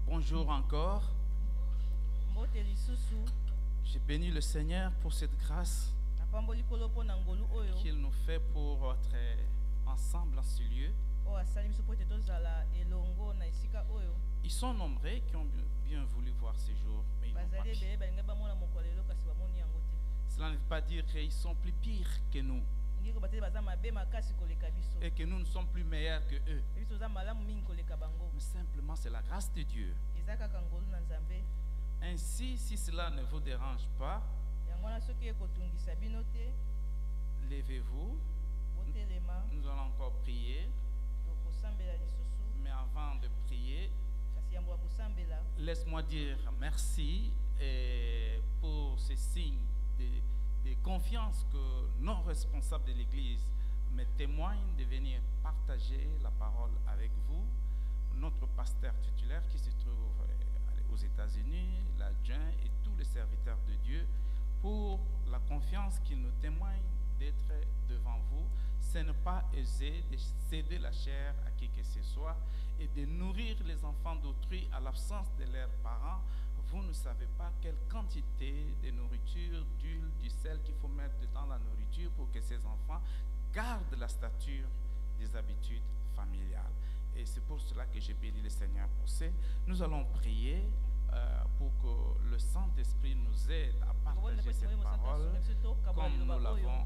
Bonjour encore. Je bénis le Seigneur pour cette grâce qu'il nous fait pour être ensemble en ce lieu. Ils sont nombreux qui ont bien voulu voir ce jour, mais ils n'ont pas pu. Cela ne veut pas dire qu'ils sont plus pires que nous et que nous ne sommes plus meilleurs que eux. Mais simplement, c'est la grâce de Dieu. Ainsi, si cela ne vous dérange pas, levez-vous. Nous allons encore prier. Mais avant de prier, laisse-moi dire merci pour ces signes de confiance que nos responsables de l'Église me témoignent de venir partager la parole avec vous. Notre pasteur titulaire qui se trouve aux États-Unis, l'adjoint et tous les serviteurs de Dieu, pour la confiance qu'ils nous témoignent d'être devant vous. Ce n'est pas aisé de céder la chair à qui que ce soit et de nourrir les enfants d'autrui à l'absence de leurs parents. Vous ne savez pas quelle quantité de nourriture, d'huile, du sel qu'il faut mettre dans la nourriture pour que ces enfants gardent la stature des habitudes familiales. Et c'est pour cela que j'ai béni le Seigneur pour ça. Nous allons prier pour que le Saint-Esprit nous aide à partager cette parole comme nous l'avons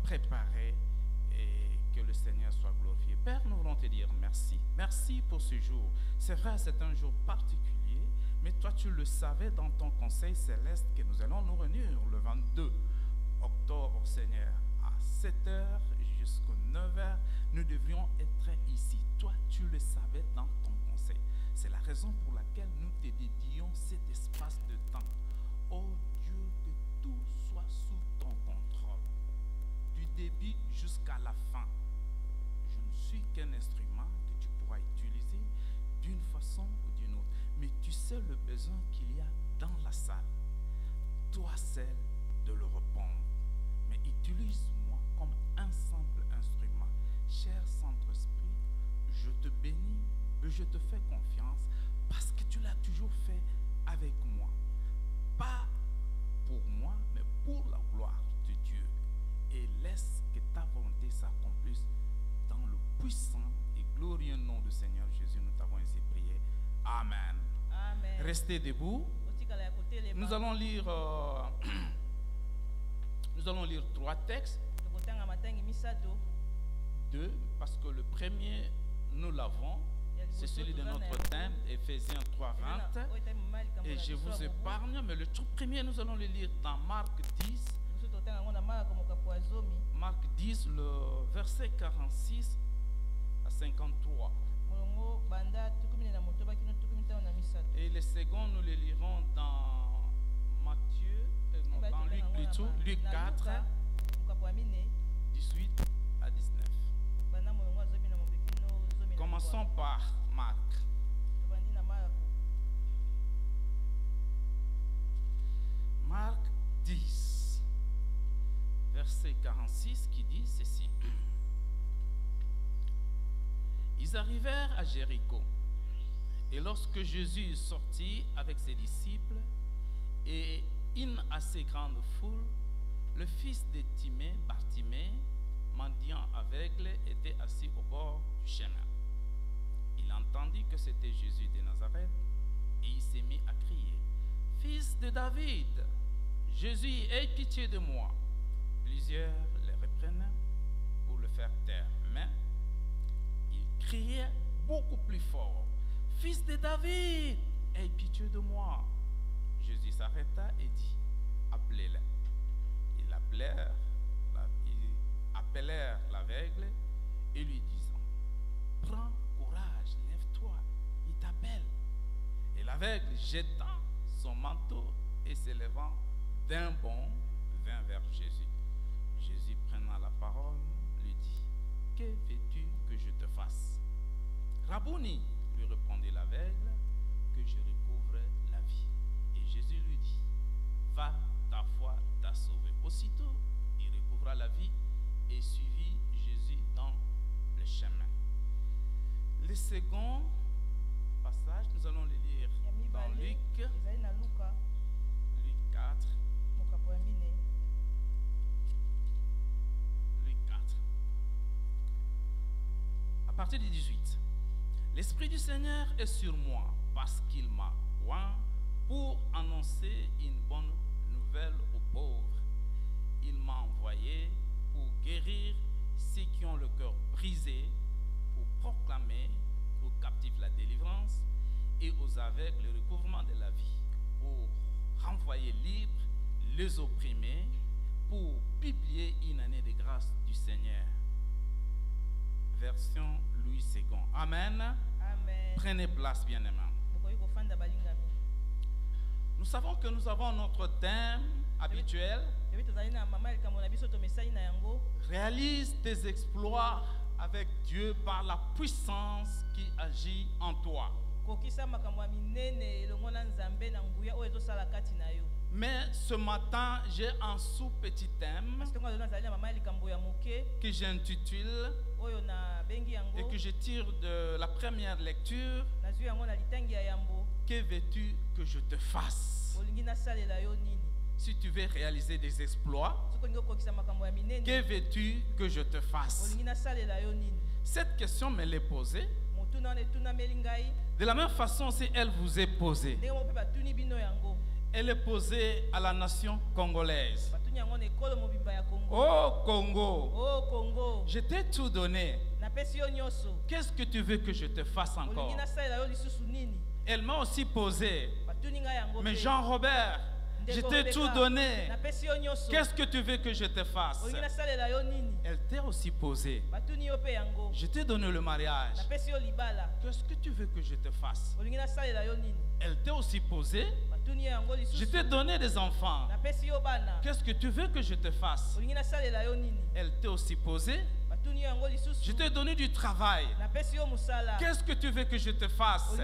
préparée, et que le Seigneur soit glorifié. Père, nous voulons te dire merci. Merci pour ce jour. C'est vrai, c'est un jour particulier, mais toi, tu le savais dans ton conseil céleste que nous allons nous réunir le 22 octobre, Seigneur, à 7h jusqu'à 9h. Nous devions être ici. Toi, tu le savais dans ton conseil. C'est la raison pour laquelle nous te dédions cet espace de temps. Oh Dieu, que tout soit sous ton contrôle, du début jusqu'à la fin. Je ne suis qu'un instrument que tu pourras utiliser d'une façon ou d'une autre. Mais tu sais le besoin qu'il y a dans la salle. Toi seul de le répondre. Mais utilise-moi comme un simple instrument. Cher Saint-Esprit, je te bénis et je te fais confiance parce que tu l'as toujours fait avec moi. Pas pour moi, mais pour la gloire de Dieu. Et laisse que ta volonté s'accomplisse dans le puissant et glorieux nom du Seigneur Jésus. Nous t'avons ainsi prié. Amen. Amen. Restez debout. Nous allons lire 3 textes. 2, parce que le premier, nous l'avons. C'est celui de notre thème, Éphésiens 3:20. Et je vous épargne, mais le tout premier, nous allons le lire dans Marc 10. Marc 10, le verset 46 à 53. Et le second, nous le lirons dans Matthieu, dans Luc plutôt, Luc 4, 18 à 19. Commençons par Marc. Marc 10, verset 46 qui dit ceci. Ils arrivèrent à Jéricho. Et lorsque Jésus sortit avec ses disciples et une assez grande foule, le fils de Timée, Bartimée, mendiant aveugle, était assis au bord du chemin. Il entendit que c'était Jésus de Nazareth et il s'est mis à crier, « Fils de David, Jésus, aie pitié de moi. » Plusieurs le reprenaient pour le faire taire, mais il criait beaucoup plus fort, « Fils de David, aie pitié de moi. » Jésus s'arrêta et dit, « Appelez-le. » Ils appelèrent l'aveugle et lui disant, « Prends courage, lève-toi, il t'appelle. » Et l'aveugle, jetant son manteau et s'élevant d'un bond, vint vers Jésus. Jésus, prenant la parole, lui dit, « Que veux-tu que je te fasse? » « Rabouni, lui répondit l'aveugle, « que je recouvre la vie. » Et Jésus lui dit, « Va, ta foi t'a sauvé. » Aussitôt, il recouvra la vie et suivit Jésus dans le chemin. Le second, passages, nous allons les lire dans Luc 4. Luc 4. À partir du 18. L'Esprit du Seigneur est sur moi parce qu'il m'a oint pour annoncer une bonne nouvelle aux pauvres. Il m'a envoyé pour guérir ceux qui ont le cœur brisé, pour proclamer aux captifs la délivrance et aux aveugles le recouvrement de la vie, pour renvoyer libres les opprimés, pour publier une année de grâce du Seigneur. Version Louis II. Amen. Amen. Prenez place, bien-aimés. Nous savons que nous avons notre thème habituel. Réalise tes exploits avec Dieu par la puissance qui agit en toi. Mais ce matin, j'ai un sous-petit thème que j'intitule et que je tire de la première lecture. Que veux-tu que je te fasse? Si tu veux réaliser des exploits, que veux-tu que je te fasse? Cette question me l'est posée. De la même façon, si elle vous est posée, elle est posée à la nation congolaise. Oh Congo, je t'ai tout donné. Qu'est-ce que tu veux que je te fasse encore? Elle m'a aussi posé, mais Jean-Robert, je t'ai tout donné. Qu'est-ce que tu veux que je te fasse? Elle t'a aussi posé, je t'ai donné le mariage. Qu'est-ce que tu veux que je te fasse? Elle t'a aussi posé, je t'ai donné des enfants. Qu'est-ce que tu veux que je te fasse? Elle t'a aussi posé, je t'ai donné du travail. Qu'est-ce que tu veux que je te fasse?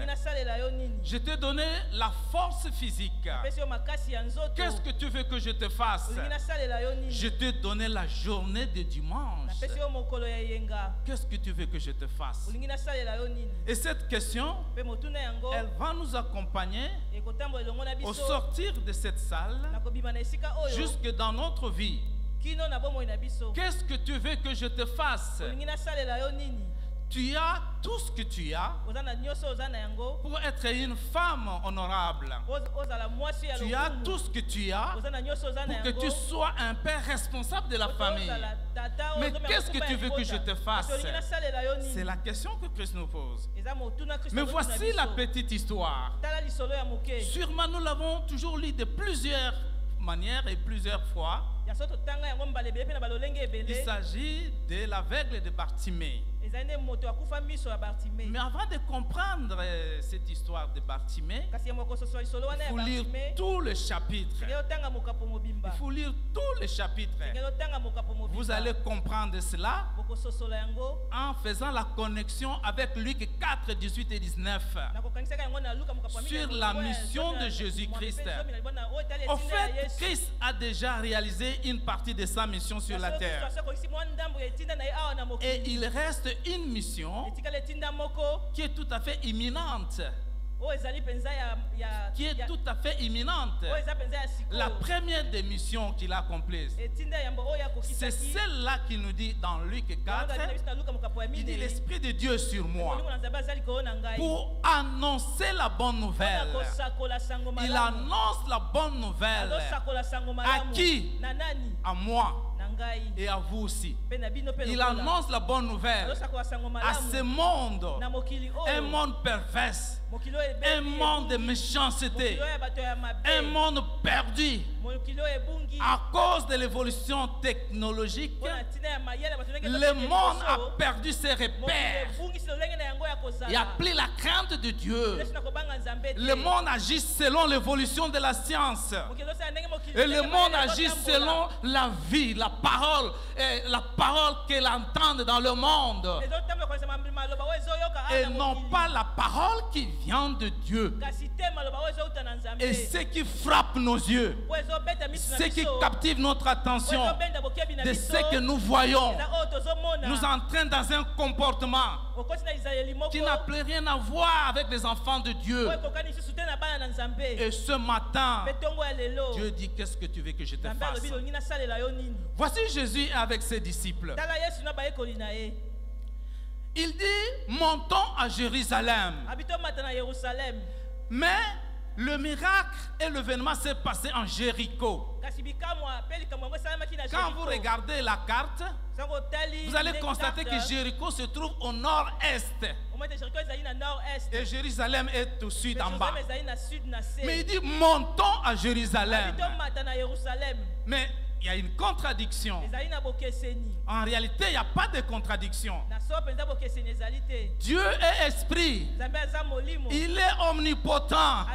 Je t'ai donné la force physique. Qu'est-ce que tu veux que je te fasse? Je t'ai donné la journée de dimanche. Qu'est-ce que tu veux que je te fasse? Et cette question, elle va nous accompagner au sortir de cette salle jusque dans notre vie. Qu'est-ce que tu veux que je te fasse? Tu as tout ce que tu as pour être une femme honorable. Tu as tout ce que tu as pour que tu sois un père responsable de la famille. Mais qu'est-ce que tu veux que je te fasse? C'est la question que Christ nous pose. Mais voici la petite histoire. Sûrement nous l'avons toujours lu de plusieurs manières et plusieurs fois. Il s'agit de l'aveugle de Bartimée. Mais avant de comprendre cette histoire de Bartimée, il faut lire tout le chapitre. Il faut lire tout le chapitre. Vous allez comprendre cela en faisant la connexion avec Luc 4, 18 et 19 sur la mission de Jésus-Christ. En fait, Christ a déjà réalisé une partie de sa mission sur la terre. Et il reste une mission qui est tout à fait imminente. Qui est tout à fait imminente. La première des missions qu'il a accomplies, c'est celle-là qu'il nous dit dans Luc 4. Il dit: l'Esprit de Dieu est sur moi pour annoncer la bonne nouvelle. Il annonce la bonne nouvelle. À qui? À moi et à vous aussi. Il annonce la bonne nouvelle à ce monde, un monde pervers, un monde de méchanceté, un monde perdu à cause de l'évolution technologique. Le monde a perdu ses repères. Il n'y a plus la crainte de Dieu. Le monde agit selon l'évolution de la science. Et le monde agit selon la vie, la parole, et la parole qu'elle entend dans le monde. Et non pas la parole qui vient de Dieu. Et ce qui frappe nos yeux, ce qui captive notre attention, de ce que nous voyons, nous entraîne dans un comportement qui n'a plus rien à voir avec les enfants de Dieu. Et ce matin, Dieu dit, qu'est-ce que tu veux que je te fasse? Voici Jésus avec ses disciples. Il dit, montons à Jérusalem. Mais le miracle et l'événement s'est passé en Jéricho. Quand vous regardez la carte, vous allez constater que Jéricho se trouve au nord-est. Et Jérusalem est au sud en bas. Mais il dit, montons à Jérusalem. Mais il y a une contradiction. En réalité, il n'y a pas de contradiction. Dieu est esprit. Il est omnipotent.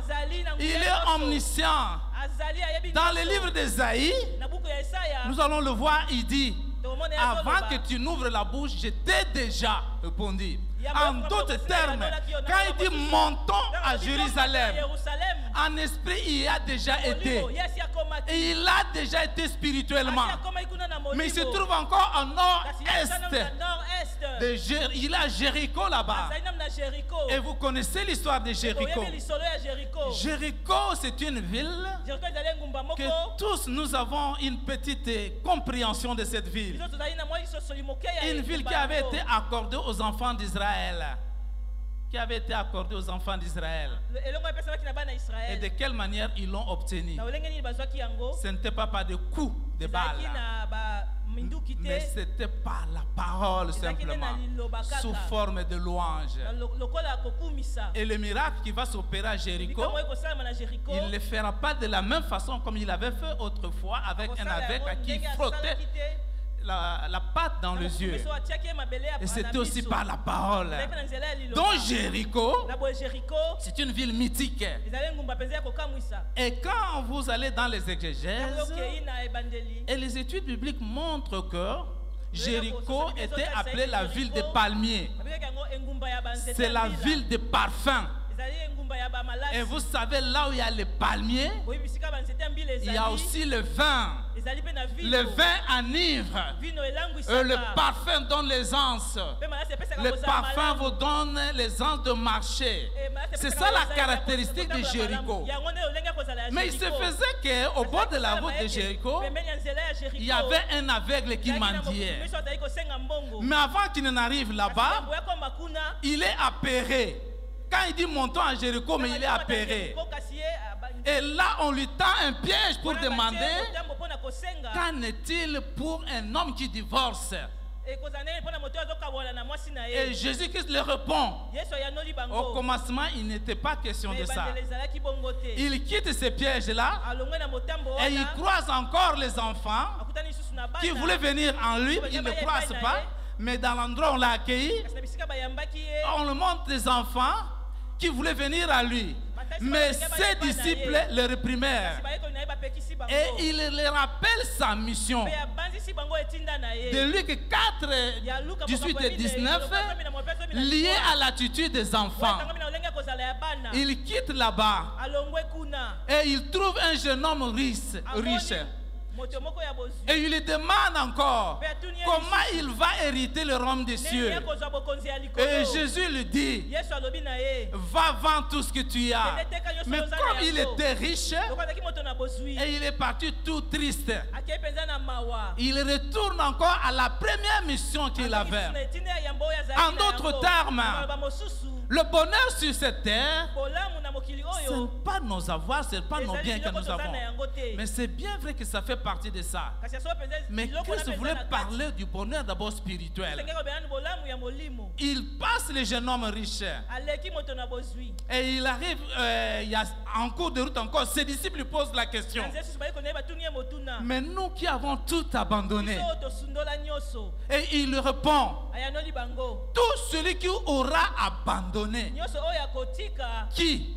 Il est omniscient. Dans le livre d'Ésaïe, nous allons le voir, il dit, avant que tu n'ouvres la bouche, je t'ai déjà répondu. En d'autres termes, quand il dit montons à Jérusalem, en esprit il y a déjà été. Et il a déjà été spirituellement. Mais il se trouve encore au nord-est. Il a Jéricho là-bas. Et vous connaissez l'histoire de Jéricho. Jéricho, c'est une ville que tous nous avons une petite compréhension de cette ville. Une ville qui avait été accordée aux enfants d'Israël. Qui avait été accordée aux enfants d'Israël. Et de quelle manière ils l'ont obtenu? Ce n'était pas par des coups de balle, mais c'était par la parole simplement, sous forme de louange. Et le miracle qui va s'opérer à Jéricho, il ne le fera pas de la même façon comme il avait fait autrefois avec un aveugle à qui il frottait la pâte dans les yeux. Et c'était aussi par la parole. Donc Jéricho, c'est une ville mythique. Et quand vous allez dans les exégèses, et les études bibliques montrent que Jéricho était appelée la ville des palmiers. C'est la ville des parfums. Et vous savez, là où il y a les palmiers, il y a aussi le vin. Le vin enivre. Le parfum donne l'aisance. Le parfum vous donne l'aisance de marcher. C'est ça la caractéristique de Jéricho. Mais il se faisait qu'au bord de la route de Jéricho, il y avait un aveugle qui mendiait. Mais avant qu'il n'arrive là-bas, il est appairé. Quand il dit montons à Jéricho, mais il est appairé. Et là, on lui tend un piège pour demander qu'en est-il pour un homme qui divorce? Et Jésus-Christ le répond. Au commencement, il n'était pas question de ça. Il quitte ces pièges-là et il croise encore les enfants qui voulaient venir en lui. Il ne croise pas. Mais dans l'endroit où on l'a accueilli, on le montre des enfants qui voulaient venir à lui. Mais ses disciples le réprimèrent. Et il leur rappelle sa mission. De Luc 4, 18 et 19, lié à l'attitude des enfants. Il quitte là-bas et il trouve un jeune homme riche. Et il lui demande encore comment il va hériter le royaume des cieux. Et Jésus lui dit, va vendre tout ce que tu as. Mais comme il était riche, et il est parti tout triste, il retourne encore à la première mission qu'il avait. En d'autres termes, le bonheur sur cette terre, ce n'est pas nos avoirs, ce n'est pas nos biens que nous avons. Mais c'est bien vrai que ça fait partie de ça. Mais Christ voulait parler du bonheur d'abord spirituel. Il passe le jeune homme riche. Et il arrive, en cours de route encore, ses disciples lui posent la question. Mais nous qui avons tout abandonné. Et il répond, tout celui qui aura abandonné. Qui?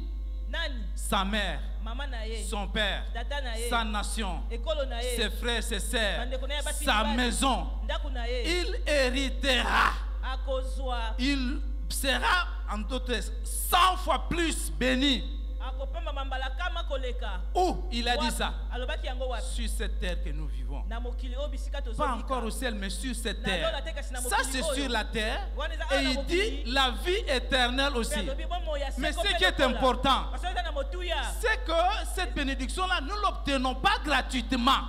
Sa mère, son père, sa nation, ses frères, ses sœurs, sa maison. Il héritera. Il sera en d'autres 100 fois plus béni. Où il a dit ça? Sur cette terre que nous vivons. Pas encore au ciel, mais sur cette terre. Ça, c'est sur la terre. Et il dit la vie éternelle aussi. Mais ce qui est important, c'est que cette bénédiction-là, nous ne l'obtenons pas gratuitement.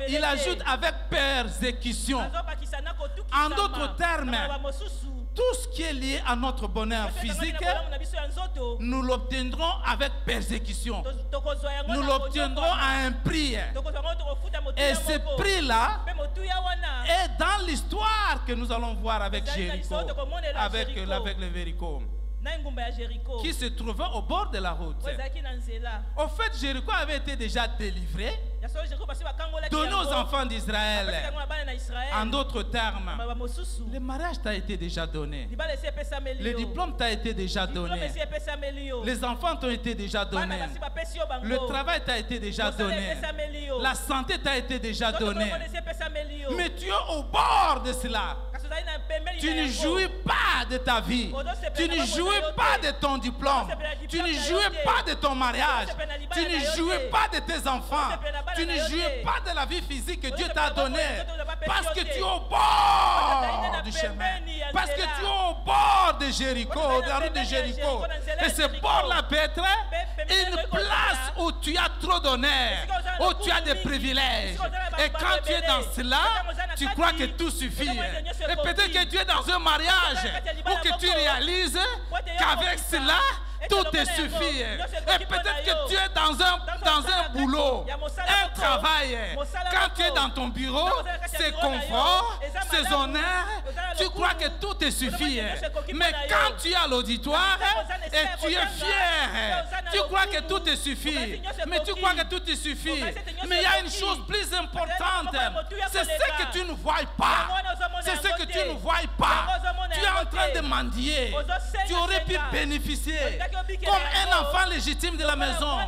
Il ajoute avec persécution. En d'autres termes, tout ce qui est lié à notre bonheur physique, nous l'obtiendrons avec persécution. Nous l'obtiendrons à un prix. Et ce prix-là est dans l'histoire que nous allons voir avec Jéricho, avec le Jéricho, qui se trouvait au bord de la route. Au fait, Jéricho avait été déjà délivré, donné aux enfants d'Israël. En d'autres termes, le mariage t'a été déjà donné. Le diplôme t'a été déjà donné. Les enfants t'ont été déjà donnés. Le travail t'a été déjà donné. La santé t'a été déjà donnée. Mais tu es au bord de cela. Tu ne jouis pas de ta vie. Tu ne jouis pas de ton diplôme. Tu ne jouis pas de ton mariage. Tu ne jouis pas de tes enfants. Tu ne jouis pas de la vie physique que Dieu t'a donnée. Parce que tu es au bord du chemin. Parce que tu es au bord de Jéricho, de la route de Jéricho. Et ce bord-là peut être une place où tu as trop d'honneur, où tu as des privilèges. Et quand tu es dans cela, tu crois que tout suffit. Et peut-être que tu es dans un mariage où que tu réalises qu'avec cela, tout te suffit. Et peut-être que tu es dans un boulot, un travail. Quand tu es dans ton bureau, c'est confort, c'est honneur. Tu crois que tout te suffit. Mais quand tu es à l'auditoire et tu es fier, tu crois que tout te suffit. Mais tu crois que tout te suffit. Mais il y a une chose plus importante. C'est ce que tu ne vois pas. C'est ce que tu ne vois pas. Tu es en train de mendier. Tu aurais pu bénéficier comme un enfant légitime de la maison.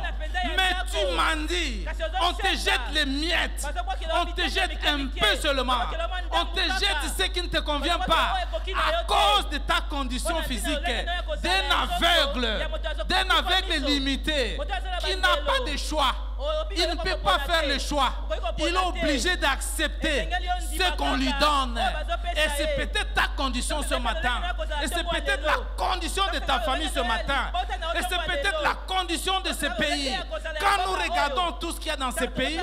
Mais tu mendies. On te jette les miettes. On te jette un peu seulement. On te jette ce qui ne te convient pas à cause de ta condition physique. D'un aveugle limité qui n'a pas de choix. Il ne peut pas faire le choix. Il est obligé d'accepter ce qu'on lui donne. Et c'est peut-être ta condition ce matin. Et c'est peut-être la condition de ta famille ce matin. Et c'est peut-être la condition de ce pays. Quand nous regardons tout ce qu'il y a dans ce pays,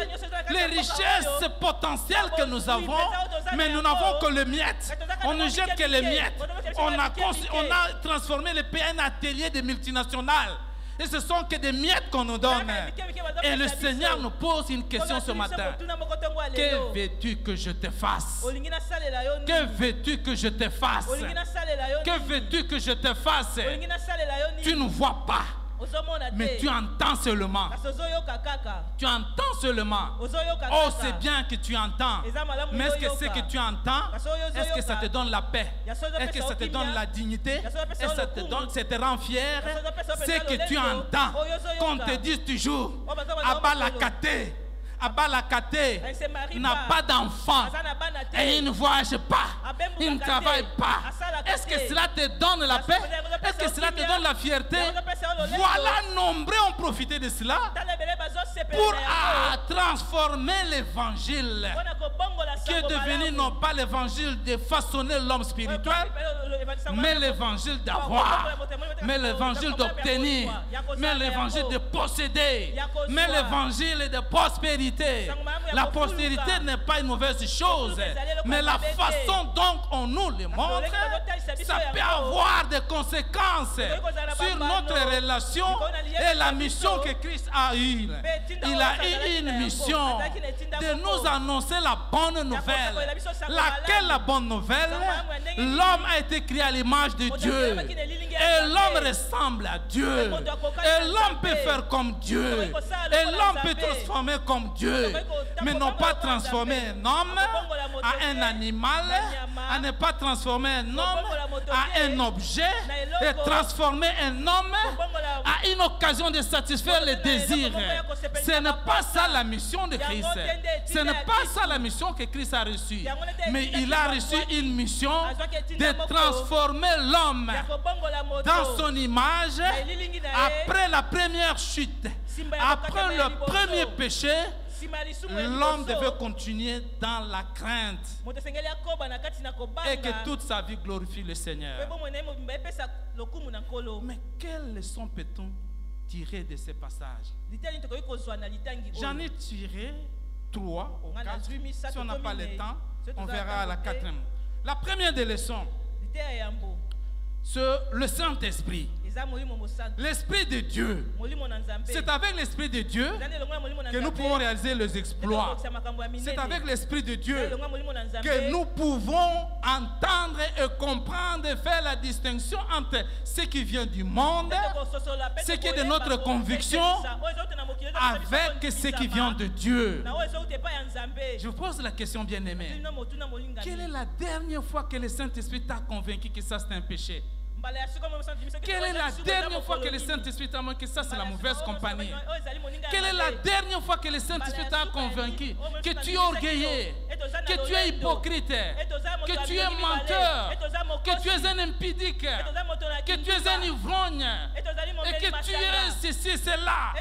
les richesses potentielles que nous avons, mais nous n'avons que le miette. On ne jette que les miettes. On a transformé le pays en atelier de multinationales. Et ce sont que des miettes qu'on nous donne. Et le Seigneur nous pose une question ce matin. Que veux-tu que je te fasse? Que veux-tu que je te fasse? Que veux-tu que je te fasse? Tu ne vois pas. Mais tu entends seulement. Tu entends seulement. Oh, c'est bien que tu entends. Mais est-ce que ce que tu entends, est-ce que ça te donne la paix? Est-ce que ça te donne la dignité? Est-ce que ça te rend fier? C'est que tu entends. Qu'on te dise toujours, Abalakate. Abalakate n'a pas d'enfant et il ne voyage pas, il ne travaille pas. Est-ce que cela te donne la paix? Est-ce que cela te donne la fierté? Voilà, nombreux ont profité de cela pour transformer l'évangile, qui est devenu non pas l'évangile de façonner l'homme spirituel, mais l'évangile d'avoir, mais l'évangile d'obtenir, mais l'évangile de posséder, mais l'évangile de prospérité. La postérité n'est pas une mauvaise chose, mais la façon dont on nous le montre, ça peut avoir des conséquences sur notre relation et la mission que Christ a eue. Il a eu une mission de nous annoncer la bonne nouvelle. Laquelle la bonne nouvelle? L'homme a été créé à l'image de Dieu. Et l'homme ressemble à Dieu. Et l'homme peut faire comme Dieu. Et l'homme peut transformer comme Dieu. Mais non pas transformer un homme à un animal, à ne pas transformer un homme à un objet, et transformer un homme à une occasion de satisfaire les désirs. Ce n'est pas ça la mission de Christ. Ce n'est pas ça la mission que Christ a reçue. Mais il a reçu une mission de transformer l'homme dans son image, après la première chute, après le premier péché, l'homme devait continuer dans la crainte et que toute sa vie glorifie le Seigneur. Mais quelle leçon peut-on tirer de ces passages? J'en ai tiré 3 ou 4. Si on n'a pas le temps, on verra à la 4e. La première des leçons, c'est le Saint-Esprit. L'Esprit de Dieu. C'est avec l'Esprit de Dieu que nous pouvons réaliser les exploits. C'est avec l'Esprit de Dieu que nous pouvons entendre et comprendre et faire la distinction entre ce qui vient du monde, ce qui est de notre conviction, avec ce qui vient de Dieu. Je vous pose la question, bien-aimé. Quelle est la dernière fois que le Saint-Esprit t'a convaincu que ça c'est un péché? Quelle est la dernière fois que le Saint-Esprit t'a montré que ça c'est la mauvaise compagnie? Quelle est la dernière fois que le Saint-Esprit t'a convaincu que tu es orgueilleux, que tu es hypocrite, que tu es menteur, que tu es un impudique, que tu es un ivrogne et que tu es ceci, cela?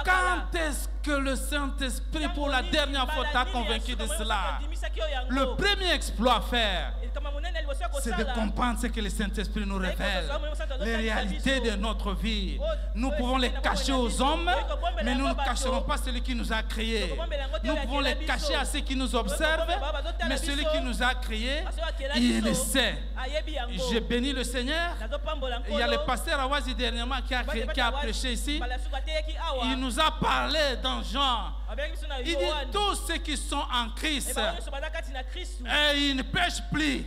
Quand est-ce que le Saint-Esprit pour la dernière fois t'a convaincu de cela? Le premier exploit à faire, c'est de comprendre ce que le Saint-Esprit nous révèle, les réalités de notre vie. Nous pouvons les cacher aux hommes, mais nous ne cacherons pas celui qui nous a créés. Nous pouvons les cacher à ceux qui nous observent, mais celui qui nous a créés, il le sait. J'ai béni le Seigneur. Il y a le pasteur Awazi dernièrement qui a prêché ici. Il nous a parlé dans Jean. Il dit tous ceux qui sont en Christ, et ils ne pêchent plus.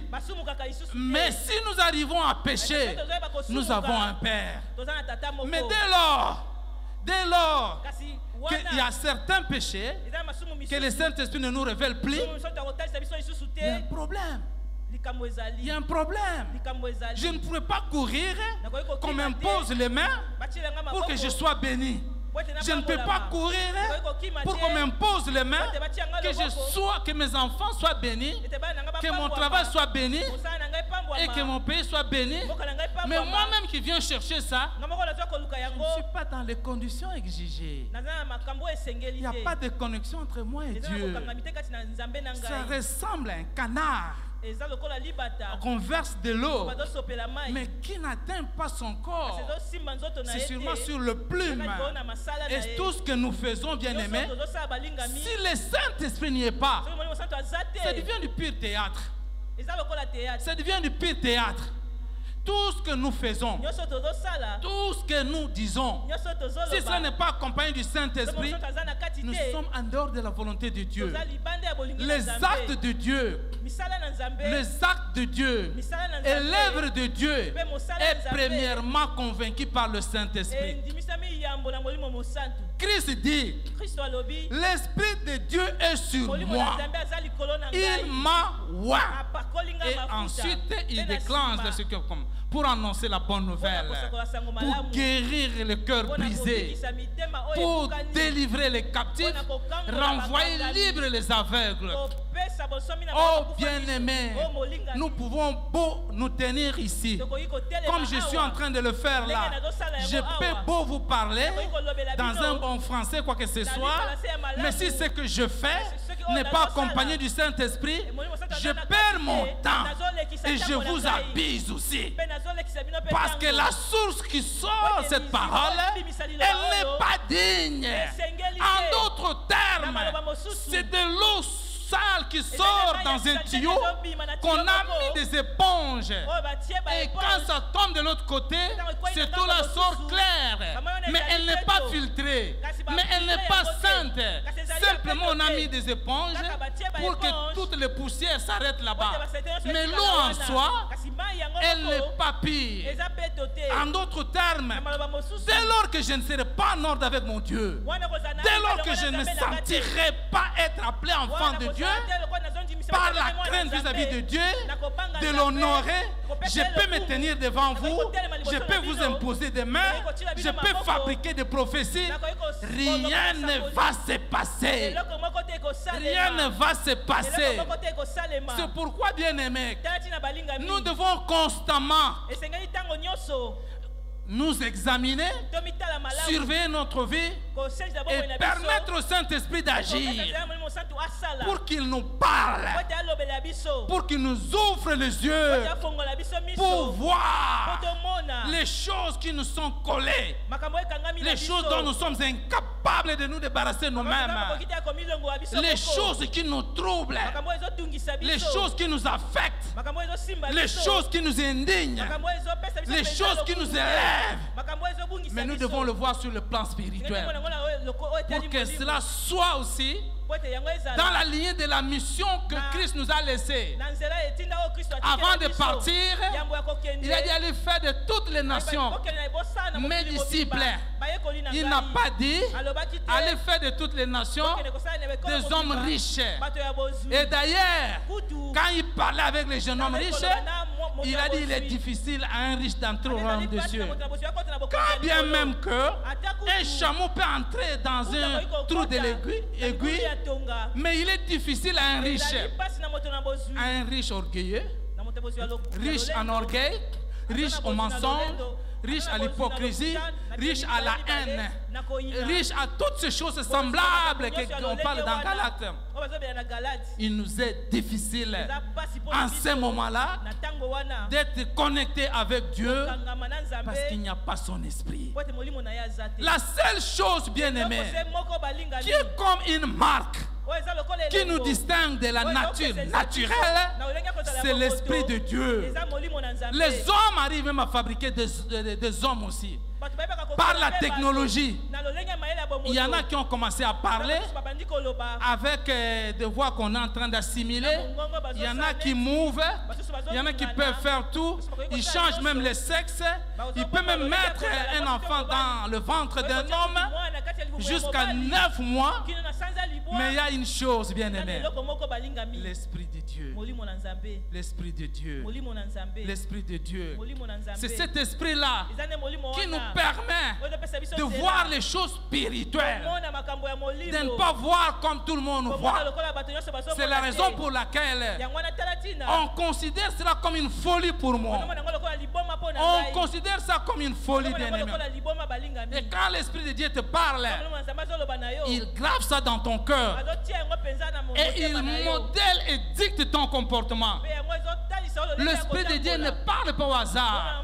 Mais si nous arrivons à pécher, nous avons un Père. Mais dès lors qu'il y a certains péchés que le Saint-Esprit ne nous révèle plus, il y a un problème. Il y a un problème. Je ne pourrais pas courir qu'on m'impose les mains pour que je sois béni. Je ne peux pas courir pour qu'on m'impose les mains, que mes enfants soient bénis, que mon travail soit béni et que mon pays soit béni. Mais moi-même qui viens chercher ça, je ne suis pas dans les conditions exigées. Il n'y a pas de connexion entre moi et Dieu. Ça ressemble à un canard qu'on verse de l'eau, mais qui n'atteint pas son corps. C'est sûrement sur le plume. Et tout ce que nous faisons, bien aimés, si le Saint-Esprit n'y est pas, ça devient du pire théâtre. Ça devient du pire théâtre. Tout ce que nous faisons, tout ce que nous disons, si cela n'est pas accompagné du Saint-Esprit, nous sommes en dehors de la volonté de Dieu. Les actes de Dieu, et l'œuvre de Dieu est premièrement convaincu par le Saint-Esprit. Christ dit, l'Esprit de Dieu est sur moi. Il m'a oint. Et ensuite, il déclenche ce que pour annoncer la bonne nouvelle, pour guérir le cœur brisé, pour délivrer les captifs, renvoyer libres les aveugles. Oh bien-aimés, nous pouvons beau nous tenir ici, comme je suis en train de le faire là. Je peux beau vous parler dans un bon français, quoi que ce soit, mais si ce que je fais n'est pas accompagné du Saint-Esprit, je perds mon temps et je vous abuse aussi. Parce que la source qui sort cette parole, elle n'est pas digne. En d'autres termes, c'est de l'eau sale qui sort dans un tuyau qu'on a mis des éponges. Et quand ça tombe de l'autre côté, cette eau-là sort claire. Mais elle n'est pas filtrée. Mais elle n'est pas sainte. Simplement, on a mis des éponges pour que toutes les poussières s'arrêtent là-bas. Mais l'eau en soi, elle n'est pas pire. En d'autres termes, dès lors que je ne serai pas en ordre avec mon Dieu, dès lors que je ne me sentirai pas être appelé enfant de Dieu, par la crainte vis-à-vis de Dieu, de l'honorer, je peux me tenir devant vous je peux vous imposer des mains, je peux fabriquer des prophéties, rien ne va se passer. Rien ne va se passer. C'est pourquoi, bien-aimés, nous devons constamment nous examiner, surveiller notre vie et permettre au Saint-Esprit d'agir pour qu'il nous parle, pour qu'il nous ouvre les yeux, pour voir les choses qui nous sont collées, les choses dont nous sommes incapables de nous débarrasser nous-mêmes, les choses qui nous troublent, les choses qui nous affectent, les choses qui nous indignent, les choses qui nous élèvent. Mais nous devons le voir sur le plan spirituel pour que cela soit aussi dans la lignée de la mission que Christ nous a laissée. Avant de partir, il a dit aller faire de toutes les nations mes disciples. Il n'a pas dit aller faire de toutes les nations des hommes riches. Et d'ailleurs, quand il parlait avec les jeunes hommes riches, il a dit il est difficile à un riche d'entrer au royaume des cieux. Quand bien même que un chameau peut entrer dans un trou de l'aiguille, mais il est difficile à un riche orgueilleux, riche en orgueil, riche au mensonge, riche à l'hypocrisie, riche à la haine, riche à toutes ces choses semblables qu'on parle dans Galates. Il nous est difficile en ce moment-là d'être connecté avec Dieu parce qu'il n'y a pas son esprit. La seule chose, bien-aimée, qui est comme une marque qui nous distingue de la nature naturelle, c'est l'Esprit de Dieu. Les hommes arrivent même à fabriquer des hommes aussi. Par la technologie, il y en a qui ont commencé à parler avec des voix qu'on est en train d'assimiler. Il y en a qui mouvent, il y en a qui peuvent faire tout. Ils changent même le sexe. Ils peuvent même mettre un enfant dans le ventre d'un homme jusqu'à 9 mois. Mais il y a une chose, bien aimée, l'Esprit de Dieu. L'Esprit de Dieu. L'Esprit de Dieu. C'est cet esprit-là qui nous permet de voir les choses spirituelles, de ne pas voir comme tout le monde voit. C'est la raison pour laquelle on considère cela comme une folie pour moi. On considère ça comme une folie, bien-aimé. Et quand l'Esprit de Dieu te parle, il grave ça dans ton cœur et il modèle et dicte ton comportement. L'Esprit de Dieu ne parle pas au hasard.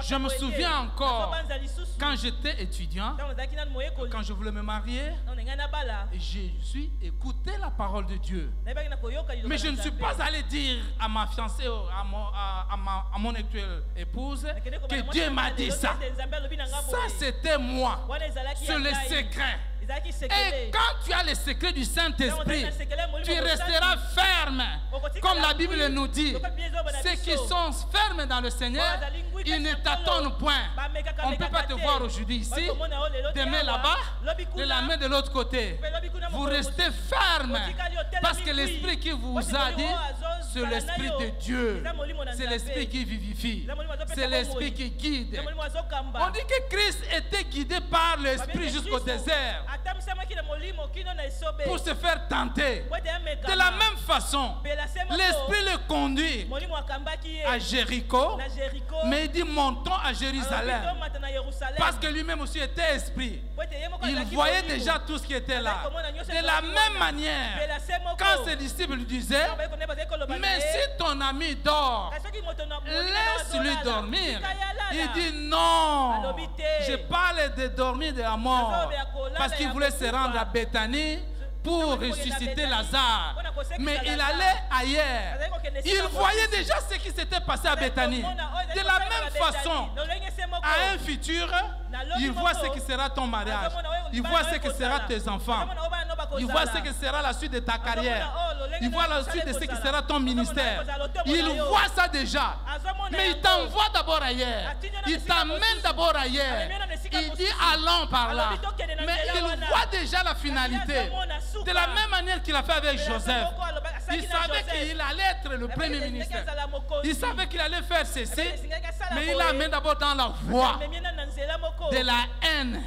Je me souviens encore quand j'étais étudiant, quand je voulais me marier, j'ai écouté la parole de Dieu. Mais je ne suis pas allé dire à ma fiancée, à mon actuelle épouse, que Dieu m'a dit ça. Ça, c'était moi. C'est le secret. Et quand tu as le secret du Saint-Esprit, tu resteras ferme. Comme la Bible nous dit, ceux qui sont fermes dans le Seigneur, ils ne t'attendent point. On ne peut pas te voir aujourd'hui ici, demain là-bas, et la main de l'autre côté. Vous restez ferme parce que l'Esprit qui vous a dit, c'est l'Esprit de Dieu. C'est l'Esprit qui vivifie. C'est l'Esprit qui guide. On dit que Christ était guidé par l'Esprit jusqu'au désert pour se faire tenter. De la même façon, l'Esprit le conduit à Jéricho, mais il dit montons à Jérusalem, parce que lui-même aussi était esprit. Il voyait déjà tout ce qui était là. De la même manière, quand ses disciples lui disaient, mais si ton ami dort, laisse-lui dormir. Il dit non, je parle de dormir de la mort, parce qu'il voulait se rendre à Béthanie pour ressusciter Lazare. Mais il allait ailleurs. Il voyait déjà ce qui s'était passé à Béthanie. De la même façon, à un futur, il voit ce qui sera ton mariage. Il voit ce que sera tes enfants. Il voit ce que sera la suite de ta carrière. Il voit la suite de ce qui sera ton ministère. Il voit ça déjà. Mais il t'envoie d'abord ailleurs. Il t'amène d'abord ailleurs. Il dit allons par là. Mais il voit déjà la finalité. De la même manière qu'il a fait avec Joseph. Il savait qu'il allait être le premier ministre. Il savait qu'il allait faire ceci, mais il l'amène d'abord dans la voie de la haine,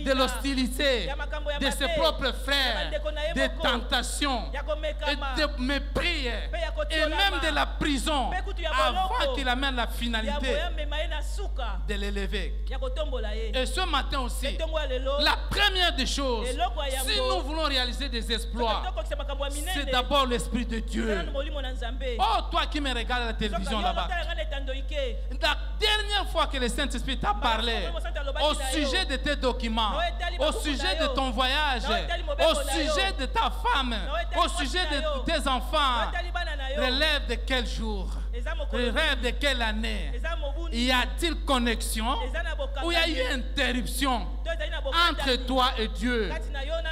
de l'hostilité, de ses propres frères, des tentations, et de mépris, et même de la prison, avant qu'il amène la finalité de l'élever. Et ce matin aussi, la première des choses, si nous voulons réaliser des exploits, c'est d'abord l'Esprit de Dieu. Oh, toi qui me regardes à la télévision là-bas, la dernière fois que le Saint-Esprit t'a parlé au sujet de tes documents, au sujet de ton voyage, au sujet de ta femme, au sujet de tes enfants, relève de quel jour? Rêve de quelle année? Y a-t-il connexion ou y a eu interruption entre toi et Dieu?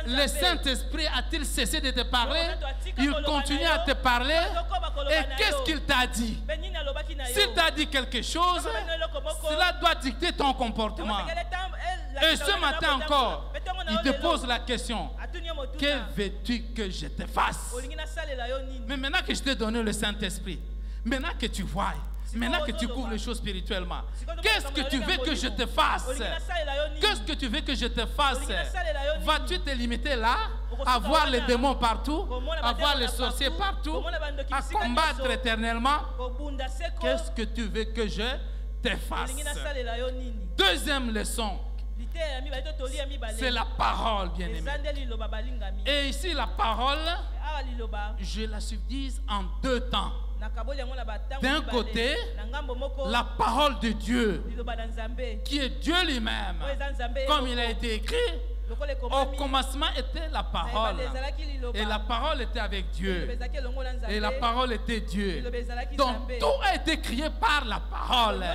Le Saint-Esprit a-t-il cessé de te parler? Il continue à te parler. Et qu'est-ce qu'il t'a dit? S'il t'a dit quelque chose, cela doit dicter ton comportement. Et ce matin encore, il te pose la question: que veux-tu que je te fasse? Mais maintenant que je t'ai donné le Saint-Esprit, maintenant que tu vois, maintenant que tu couvres les choses spirituellement, qu'est-ce que tu veux que je te fasse? Qu'est-ce que tu veux que je te fasse? Vas-tu te limiter là, à voir les démons partout, à voir les sorciers partout, à combattre éternellement? Qu'est-ce que tu veux que je te fasse? Deuxième leçon, c'est la parole, bien-aimé. Et ici, la parole, je la subdivise en deux temps. D'un côté, la parole de Dieu, qui est Dieu lui-même, comme il a été écrit. Au commencement était la parole, et la parole était avec Dieu, et la parole était Dieu. Donc tout a été créé par la parole,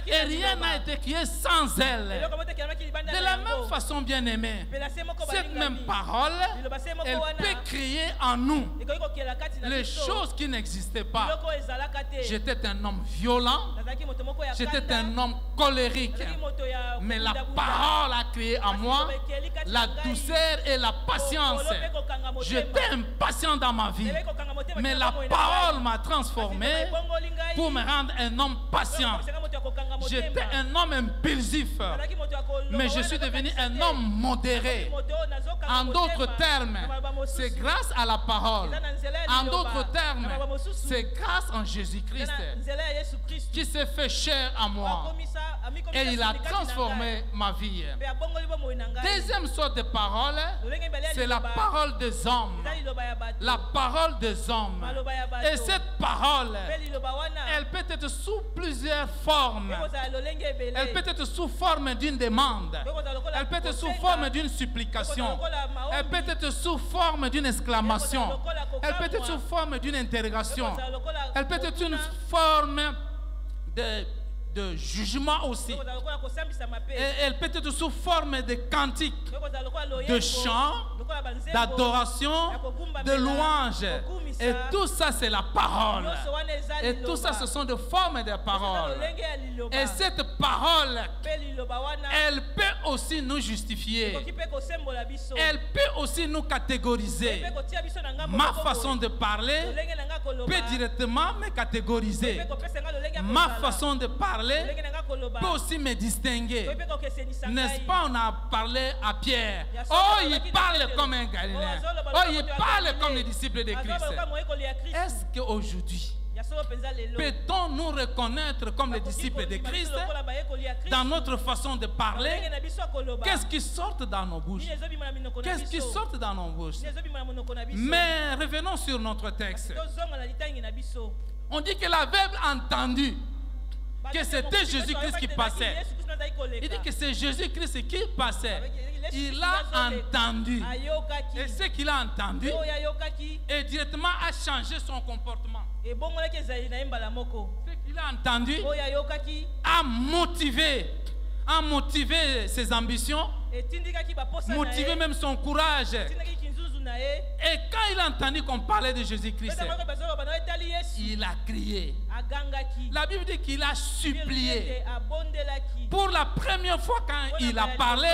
et rien n'a été créé sans elle. De la même façon, bien aimé, cette même parole, elle peut créer en nous les choses qui n'existaient pas. J'étais un homme violent, j'étais un homme colérique, mais la parole a créé en moi la douceur et la patience. J'étais impatient dans ma vie, mais la parole m'a transformé pour me rendre un homme patient. J'étais un homme impulsif, mais je suis devenu un homme modéré. En d'autres termes, c'est grâce à la parole. En d'autres termes, c'est grâce en Jésus-Christ qui s'est fait chair à moi, et il a transformé ma vie. Deuxième sorte de parole, c'est la parole des hommes. La parole des hommes. Et cette parole, elle peut être sous plusieurs formes. Elle peut être sous forme d'une demande. Elle peut être sous forme d'une supplication. Elle peut être sous forme d'une exclamation. Elle peut être sous forme d'une interrogation. Elle peut être une forme de jugement aussi. Et elle peut être sous forme de cantiques, de chants, d'adoration, de louanges. Et tout ça, c'est la parole. Et tout ça, ce sont des formes de parole. Et cette parole, elle peut aussi nous justifier. Elle peut aussi nous catégoriser. Ma façon de parler peut directement me catégoriser. Ma façon de parler peut aussi me distinguer. N'est-ce pas, on a parlé à Pierre. Oh, il parle comme un Galiléen. Oh, il parle comme les disciples de Christ. Est-ce qu'aujourd'hui, peut-on nous reconnaître comme les disciples de Christ dans notre façon de parler? Qu'est-ce qui sort dans nos bouches? Qu'est-ce qui sort dans nos bouches? Mais revenons sur notre texte. On dit que l'aveugle a entendu que c'était Jésus-Christ qui passait. Il dit que c'est Jésus-Christ qui passait. Il a entendu. Et ce qu'il a entendu, et directement a changé son comportement. Ce qu'il a entendu a motivé ses ambitions, motivé même son courage. Et quand il a entendu qu'on parlait de Jésus-Christ, il a crié. La Bible dit qu'il a supplié. Pour la première fois quand il a parlé,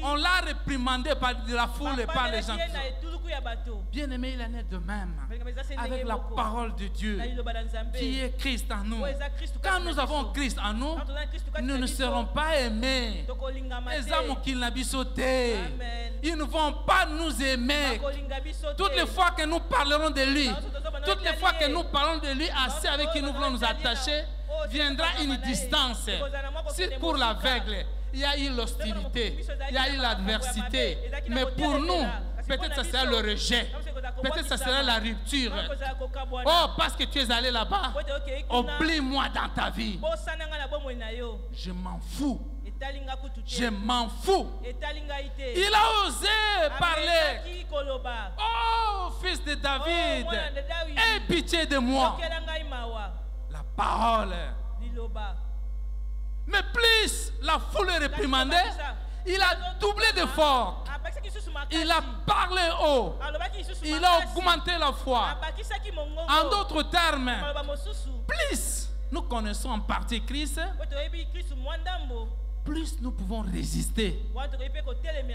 on l'a réprimandé par la foule et par les gens. Bien aimé, il en est de même avec la parole de Dieu qui est Christ en nous. Quand nous avons Christ en nous, nous ne serons pas aimés. Les hommes qui l'ont sauté, ils ne vont pas nous aimer. Toutes les fois que nous parlerons de lui, toutes les fois que nous parlons de lui, à ceux avec qui nous voulons nous attacher, viendra une distance. Si pour l'aveugle, il y a eu l'hostilité, il y a eu l'adversité, mais pour nous, peut-être ça sera le rejet, peut-être ça sera la rupture. Oh, parce que tu es allé là-bas, oublie-moi dans ta vie. Je m'en fous. Je m'en fous. Il a osé parler. Oh, fils de David, aie pitié de moi. La parole. Mais plus la foule est réprimandée, il a doublé d'efforts. Il a parlé haut. Il a augmenté la foi. En d'autres termes, plus nous connaissons en partie Christ, plus nous pouvons résister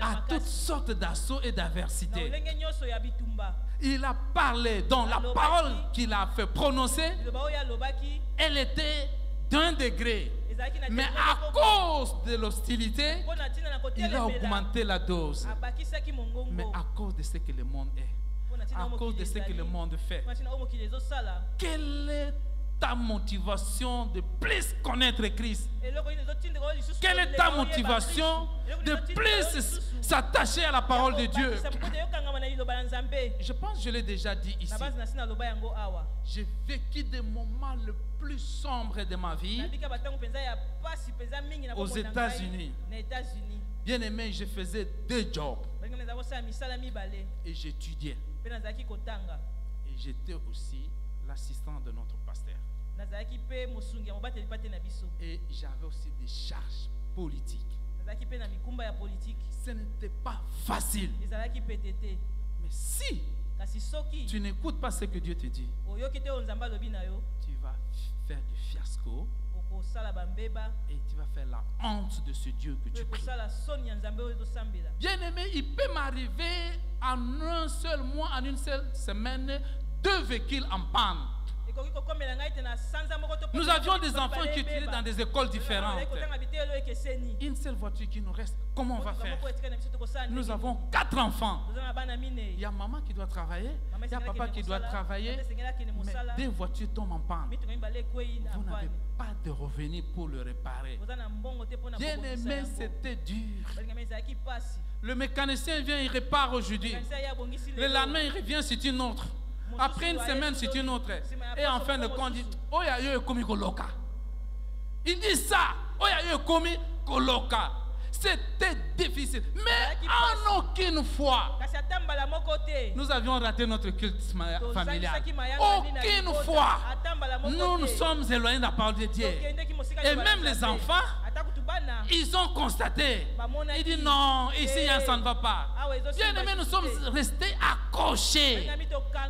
à toutes sortes d'assauts et d'adversités. Il a parlé, donc la parole qu'il a fait prononcer, elle était d'un degré. Mais à cause de l'hostilité, il a augmenté la dose. Mais à cause de ce que le monde est, à cause de ce que le monde fait, quelle est ta motivation de plus connaître Christ? Quelle est ta motivation de plus s'attacher à la parole de Dieu? Je pense que je l'ai déjà dit ici. J'ai vécu des moments les plus sombres de ma vie aux États-Unis. Bien aimé, je faisais 2 jobs et j'étudiais. Et j'étais aussi l'assistant de notre pasteur. Et j'avais aussi des charges politiques. Ce n'était pas facile. Mais si tu n'écoutes pas ce que Dieu te dit, tu vas faire du fiasco et tu vas faire la honte de ce Dieu que tu pries. Bien aimé, il peut m'arriver en un seul mois, en une seule semaine, 2 véhicules en panne. Nous avions des enfants qui étudiaient dans des écoles différentes. Une seule voiture qui nous reste. Comment on va faire? Nous avons 4 enfants. Il y a maman qui doit travailler, il y a papa qui doit travailler, mais 2 voitures tombent en panne. Vous n'avez pas de revenus pour le réparer. Bien aimé, c'était dur. Le mécanicien vient, il répare aujourd'hui. Le lendemain, il revient, c'est une autre. Après une semaine, c'est une autre. Et en fin de compte, il dit, oh, il y a eu komi koloka. Il dit ça, oh, il y a eu komi koloka. C'était difficile. Mais en aucune fois, nous avions raté notre culte familial. Aucune fois, nous nous sommes éloignés de la parole de Dieu. Et même les enfants, ils ont constaté. Ils disent non, ici ça ne va pas. Bien aimé, nous sommes restés accrochés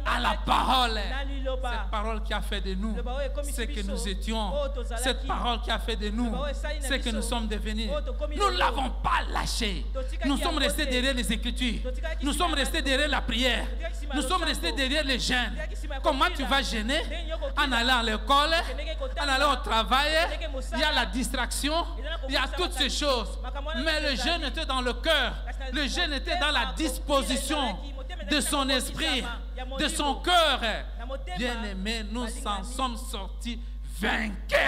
à la parole. Cette parole qui a fait de nous ce que nous étions. Cette parole qui a fait de nous ce que nous sommes devenus. Nous ne l'avons pas lâché. Nous sommes restés derrière les Écritures. Nous sommes restés derrière la prière. Nous sommes restés derrière les jeûnes. Comment tu vas gêner en allant à l'école, en allant au travail? Il y a la distraction, il y a toutes ces choses. Mais le jeûne était dans le cœur. Le jeûne était dans la disposition de son esprit, de son cœur. Bien aimé, nous en sommes sortis vainqueurs.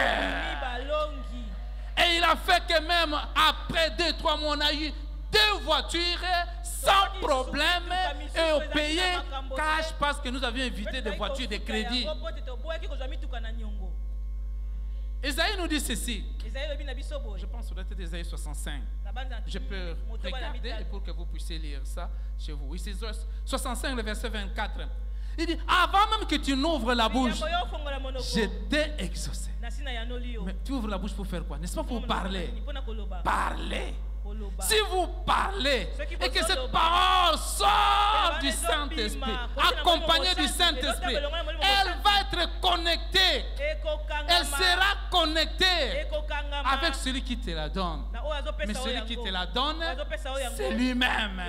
Et il a fait que même après 2-3 mois, on a eu 2 voitures sans problème et on payait cash parce que nous avions invité des voitures de crédit. Isaïe nous dit ceci. Je pense que c'est Isaïe 65. Je peux regarder et pour que vous puissiez lire ça chez vous. Ici, 65, le verset 24. Il dit, avant même que tu n'ouvres la bouche, je t'ai exaucé. Mais tu ouvres la bouche pour faire quoi? N'est-ce pas pour parler? Parler. Si vous parlez et que cette parole sort du Saint-Esprit, accompagnée du Saint-Esprit, elle va être connectée. Elle sera connectée avec celui qui te la donne. Mais celui qui te la donne, c'est lui-même.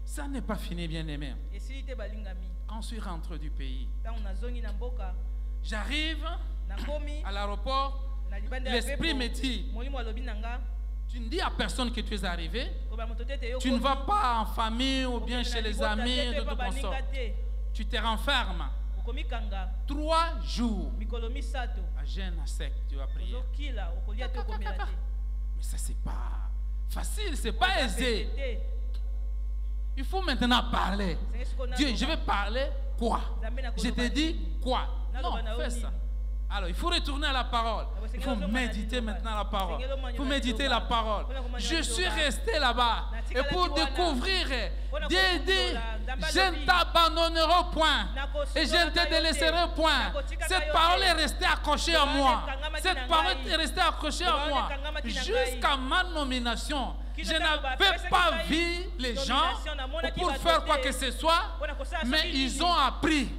Ça n'est pas fini, bien-aimé. Quand je suis rentré du pays, j'arrive à l'aéroport, l'Esprit me dit, tu ne dis à personne que tu es arrivé, tu ne vas pas en famille ou bien chez les amis de ton consort. Tu te renfermes. 3 jours. À jeûne, à sec, tu vas prier. Mais ça, c'est pas facile, c'est pas aisé. Il faut maintenant parler. Dieu, je vais parler quoi? Je te dis quoi? Non, fais ça. Alors, il faut retourner à la parole. Il faut méditer maintenant la parole. Il faut méditer la parole. Je suis resté là-bas. Et pour découvrir, Dieu dit, je ne t'abandonnerai point. Et je ne te délaisserai point. Cette parole est restée accrochée à moi. Cette parole est restée accrochée à moi. Jusqu'à ma nomination. Je n'avais pas vu les gens pour faire quoi que ce soit, mais ils ont appris.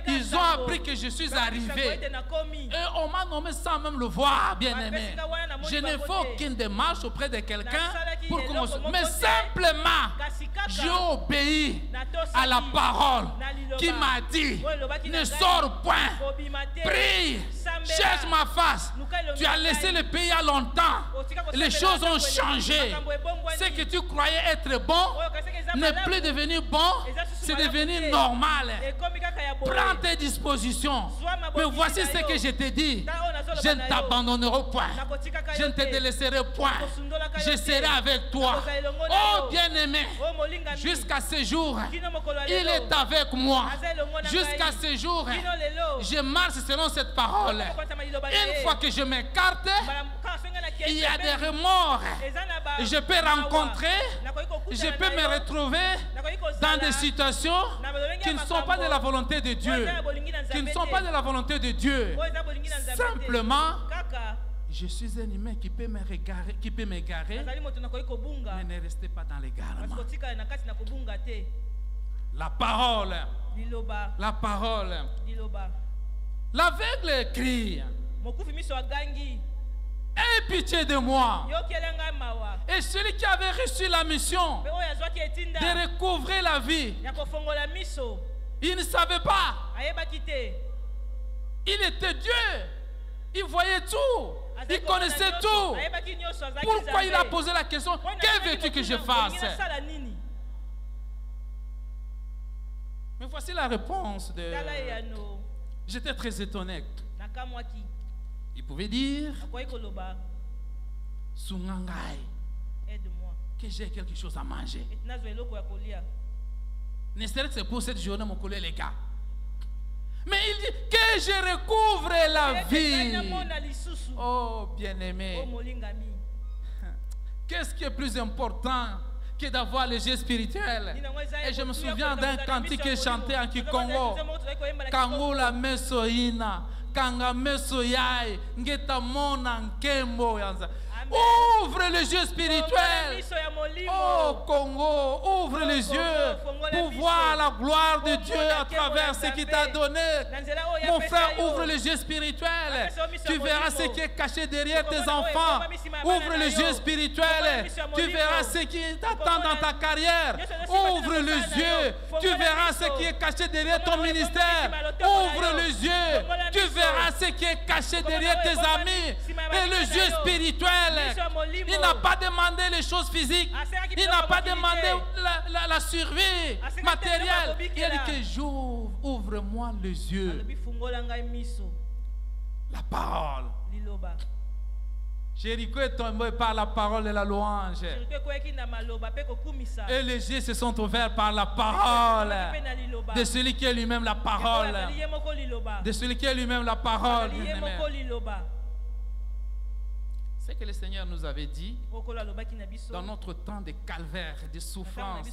Ils ont appris que je suis arrivé. Et on m'a nommé sans même le voir, bien-aimé. Je ne fais aucune démarche auprès de quelqu'un pour commencer. Mais simplement, j'ai obéi à la parole qui m'a dit, ne sors point, prie, cherche ma face. Tu as laissé le pays il y a longtemps. Les choses ont changé. Ce que tu croyais être bon n'est plus devenu bon, c'est devenu normal. Prends tes dispositions. Mais voici ce que je te dis. Je ne t'abandonnerai point. Je ne te délaisserai point. Je serai avec toi. Oh bien-aimé, jusqu'à ce jour, il est avec moi. Jusqu'à ce jour, je marche selon cette parole. Une fois que je m'écarte, il y a des remords. Je peux rencontrer, je peux me retrouver dans des situations qui ne sont pas de la volonté de Dieu. Qui ne sont pas de la volonté de Dieu. Simplement, je suis un humain qui peut m'égarer, mais ne restez pas dans l'égarement. La parole. La parole. L'aveugle crie. Aie pitié de moi. Et celui qui avait reçu la mission de recouvrer la vie, il ne savait pas. Il était Dieu. Il voyait tout. Il connaissait tout. Pourquoi il a posé la question, que veux-tu que je fasse? Mais voici la réponse de... J'étais très étonné. Il pouvait dire, Sungangai, que j'ai quelque chose à manger. N'est-ce que c'est pour cette journée, mon collègue, les gars? Mais il dit que je recouvre la vie. Oh, bien-aimé. Qu'est-ce qui est plus important que d'avoir le jeu spirituel? Et je me souviens d'un cantique qui est chanté en Kikongo. Kangola mesoina. Kanga mesoyai. Ngeta mona nkembo yanza. Ouvre les yeux spirituels. Oh Congo, ouvre les yeux pour voir la gloire de Dieu à travers ce qu'il t'a donné. Mon frère, ouvre les yeux spirituels. Tu verras ce qui est caché derrière tes enfants. Ouvre les yeux spirituels. Tu verras ce qui t'attend dans ta carrière. Ouvre les yeux. Tu verras ce qui est caché derrière ton ministère. Ouvre les yeux. Tu verras ce qui est caché derrière tes amis. Et les yeux spirituels. Il n'a pas demandé les choses physiques. Il n'a pas demandé la survie matérielle. Il a dit que j'ouvre, ouvre-moi les yeux. La parole. Jéricho est tombé par la parole et la louange. Et les yeux se sont ouverts par la parole de celui qui est lui-même la parole. De celui qui est lui-même la parole. C'est que le Seigneur nous avait dit dans notre temps de calvaire, de souffrance,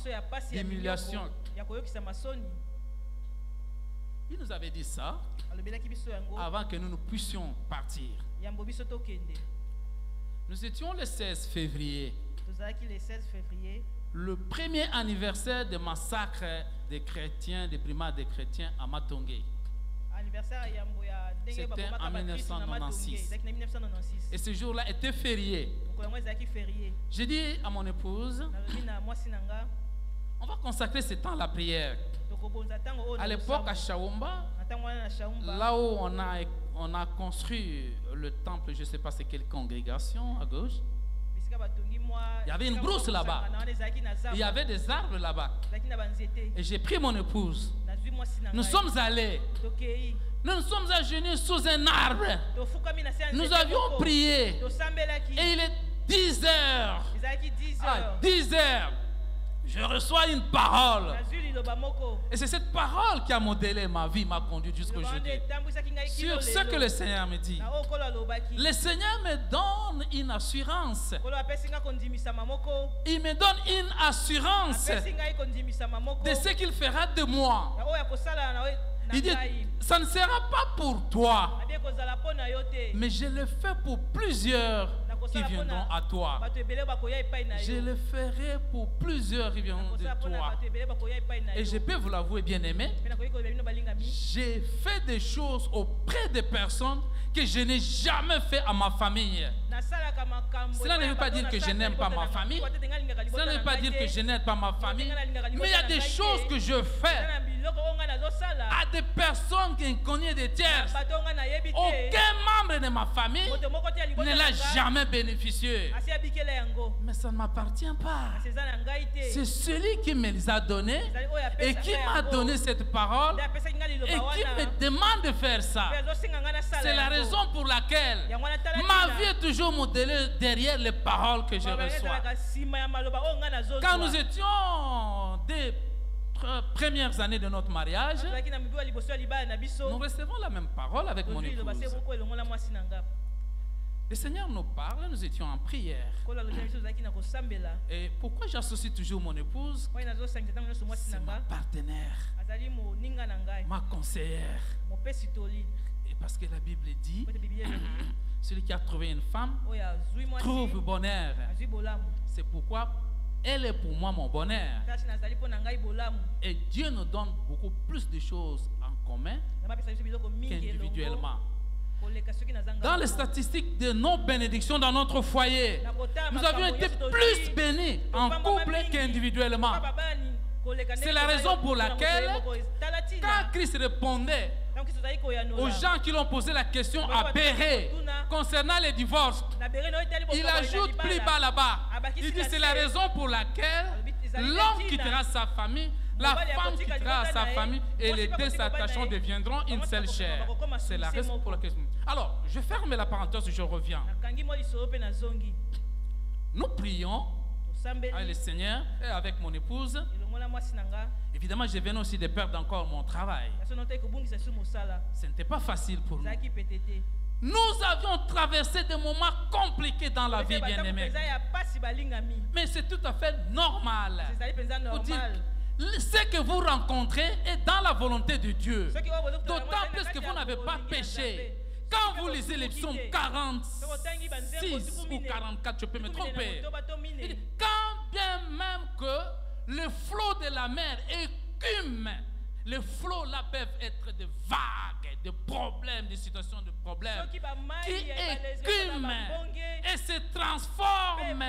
d'humiliation. Il nous avait dit ça avant que nous puissions partir. Nous étions le 16 février. Le 16 février. Le premier anniversaire du massacre des chrétiens, des primaires des chrétiens à Matongé. C'était en 1996. Et ce jour-là était férié. J'ai dit à mon épouse, on va consacrer ce temps à la prière. À l'époque, à Chaoumba, là où on a construit le temple, je ne sais pas c'est quelle congrégation à gauche, il y avait une brousse là-bas. Il y avait des arbres là-bas. Et j'ai pris mon épouse. Nous sommes allés. Nous nous sommes agenouillés sous un arbre. Nous avions prié. Et il est 10 heures. À 10 heures, je reçois une parole. Et c'est cette parole qui a modélé ma vie, m'a conduit jusqu'aujourd'hui. Sur ce que le Seigneur me dit. Le Seigneur me donne une assurance. Il me donne une assurance de ce qu'il fera de moi. Il dit, ça ne sera pas pour toi, mais je le fais pour plusieurs qui viendront à toi. Je le ferai pour plusieurs qui viendront de toi. Et je peux vous l'avouer, bien-aimé, j'ai fait des choses auprès des personnes que je n'ai jamais fait à ma famille. Cela ne veut pas dire que je n'aime pas ma famille. Cela ne veut pas dire que je n'aime pas ma famille. Mais il y a des choses que je fais à des personnes qui connaissent des tiers. Aucun membre de ma famille ne l'a jamais bénéficié. Mais ça ne m'appartient pas. C'est celui qui me les a donnés et qui m'a donné cette parole et qui me demande de faire ça. C'est la raison pour laquelle ma vie est toujours modélée derrière les paroles que je reçois. Quand nous étions des premières années de notre mariage, nous recevons la même parole avec mon épouse. Le Seigneur nous parle, nous étions en prière. Et pourquoi j'associe toujours mon épouse? C'est ma partenaire, ma conseillère. Et parce que la Bible dit, celui qui a trouvé une femme trouve bonheur. C'est pourquoi elle est pour moi mon bonheur. Et Dieu nous donne beaucoup plus de choses en commun qu'individuellement. Dans les statistiques de nos bénédictions dans notre foyer, nous avions été plus bénis en couple qu'individuellement. C'est la raison pour laquelle, quand Christ répondait aux gens qui l'ont posé la question à Béré concernant les divorces, il ajoute plus bas là-bas. Il dit c'est la raison pour laquelle l'homme quittera sa famille, la femme quittera sa famille et les deux s'attachant deviendront une seule chair. C'est la raison pour laquelle. Alors, je ferme la parenthèse, je reviens. Nous prions avec le Seigneur et avec mon épouse. Évidemment, je viens aussi de perdre encore mon travail. Ce n'était pas facile pour nous. Nous avions traversé des moments compliqués dans la vie, bien-aimés. Mais c'est tout à fait normal. Pour dire, ce que vous rencontrez est dans la volonté de Dieu. D'autant plus que vous n'avez pas péché. Quand vous lisez les psaumes 46 ou 44, je peux me tromper. Il dit, quand bien même que le flot de la mer écume, les flots là peuvent être des vagues, des problèmes, des situations de problèmes qui écument et se transforment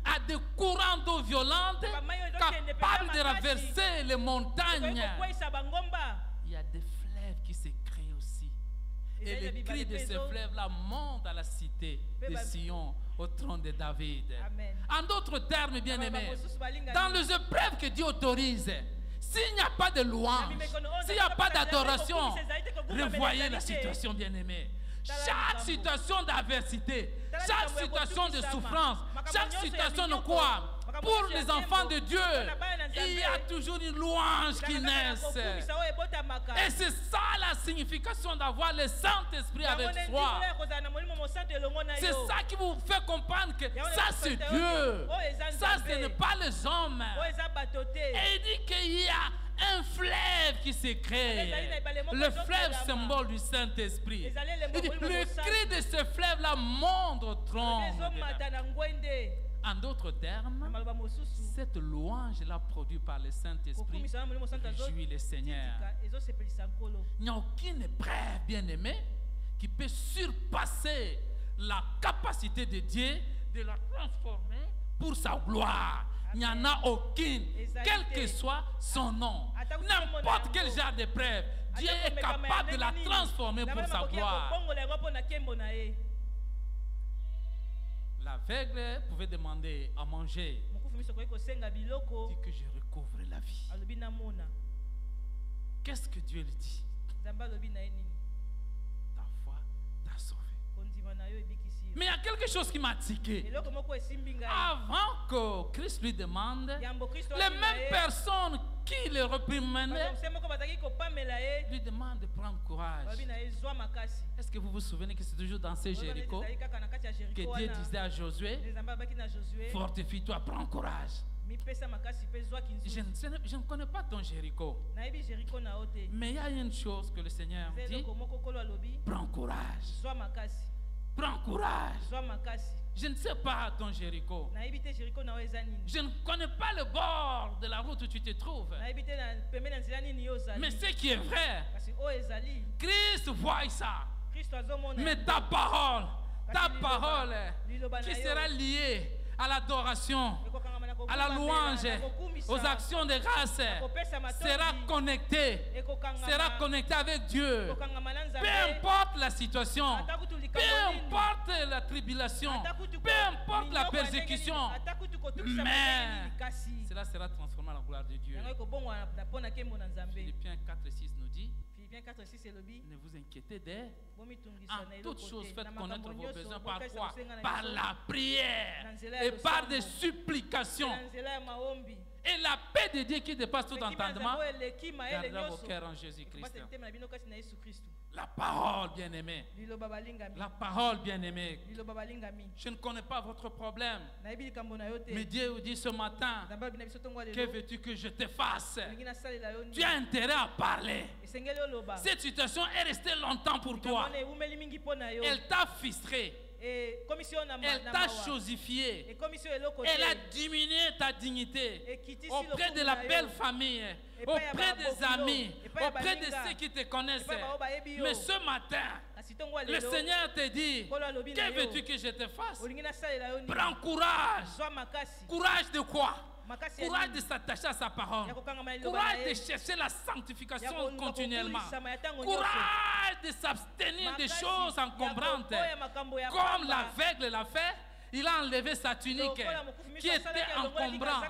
à des courants d'eau violentes capables de traverser les montagnes. Il y a des fleuves qui se créent aussi. Et le cri de ces fleuves-là monte à la cité de Sion, au trône de David. En d'autres termes, bien-aimés, dans les épreuves que Dieu autorise, s'il n'y a pas de louange, s'il n'y a pas d'adoration, revoyez la situation, bien-aimée. Chaque situation d'adversité, chaque situation de souffrance, chaque situation de quoi? Pour les enfants de Dieu, il y a toujours une louange qui naît. Et c'est ça la signification d'avoir le Saint-Esprit avec soi. C'est ça qui vous fait comprendre que ça c'est Dieu. Ça ce n'est pas les hommes. Et il dit qu'il y a un fleuve qui se crée. Le fleuve symbole du Saint-Esprit. Il dit, le cri de ce fleuve-là monte au trône. En d'autres termes, cette louange-là produite par le Saint-Esprit réjouit le Seigneur. Il n'y a aucune épreuve, bien-aimé, qui peut surpasser la capacité de Dieu de la transformer pour sa gloire. Il n'y en a aucune, quel que soit son nom. N'importe quel genre d'épreuve, Dieu est capable de la transformer pour sa gloire. L'aveugle pouvait demander à manger. Dit que je recouvre la vie. Qu'est-ce que Dieu lui dit? Ta foi t'a sauvé. Mais il y a quelque chose qui m'a tiqué. Avant que Christ lui demande, les mêmes personnes qui le réprimandaient lui demandent de prendre courage. Est-ce que vous vous souvenez que c'est toujours dans ces Jéricho que Dieu disait à Josué, fortifie-toi, prends courage. Je ne connais pas ton Jéricho, mais il y a une chose que le Seigneur dit, prends courage. Prends courage. Je ne sais pas ton Jéricho. Je ne connais pas le bord de la route où tu te trouves. Mais ce qui est vrai, Christ voit ça. Mais ta parole qui sera liée à l'adoration, à la louange, aux actions de grâce, sera connectée avec Dieu. Peu importe la situation, peu importe la tribulation, peu importe la persécution, mais cela sera transformé en la gloire de Dieu. Philippiens 4:6 nous dit, ne vous inquiétez d'eux. En toutes choses, faites connaître vos besoins par quoi? Par la prière et par des supplications. Et la paix de Dieu qui dépasse tout entendement gardera vos cœurs en Jésus-Christ. La parole, bien-aimée. La parole, bien-aimée. Je ne connais pas votre problème. Mais Dieu vous dit ce matin, que veux-tu que je te fasse? Tu as intérêt à parler. Cette situation est restée longtemps pour toi. Elle t'a frustré. Elle t'a chosifié. Elle a diminué ta dignité auprès de la belle famille, auprès des amis, auprès de ceux qui te connaissent. Mais ce matin, le Seigneur te dit, que veux-tu que je te fasse? Prends courage. Courage de quoi? Courage de s'attacher à sa parole. Courage de chercher la sanctification continuellement. Courage de s'abstenir des choses encombrantes. Comme l'aveugle l'a fait, il a enlevé sa tunique qui était encombrante.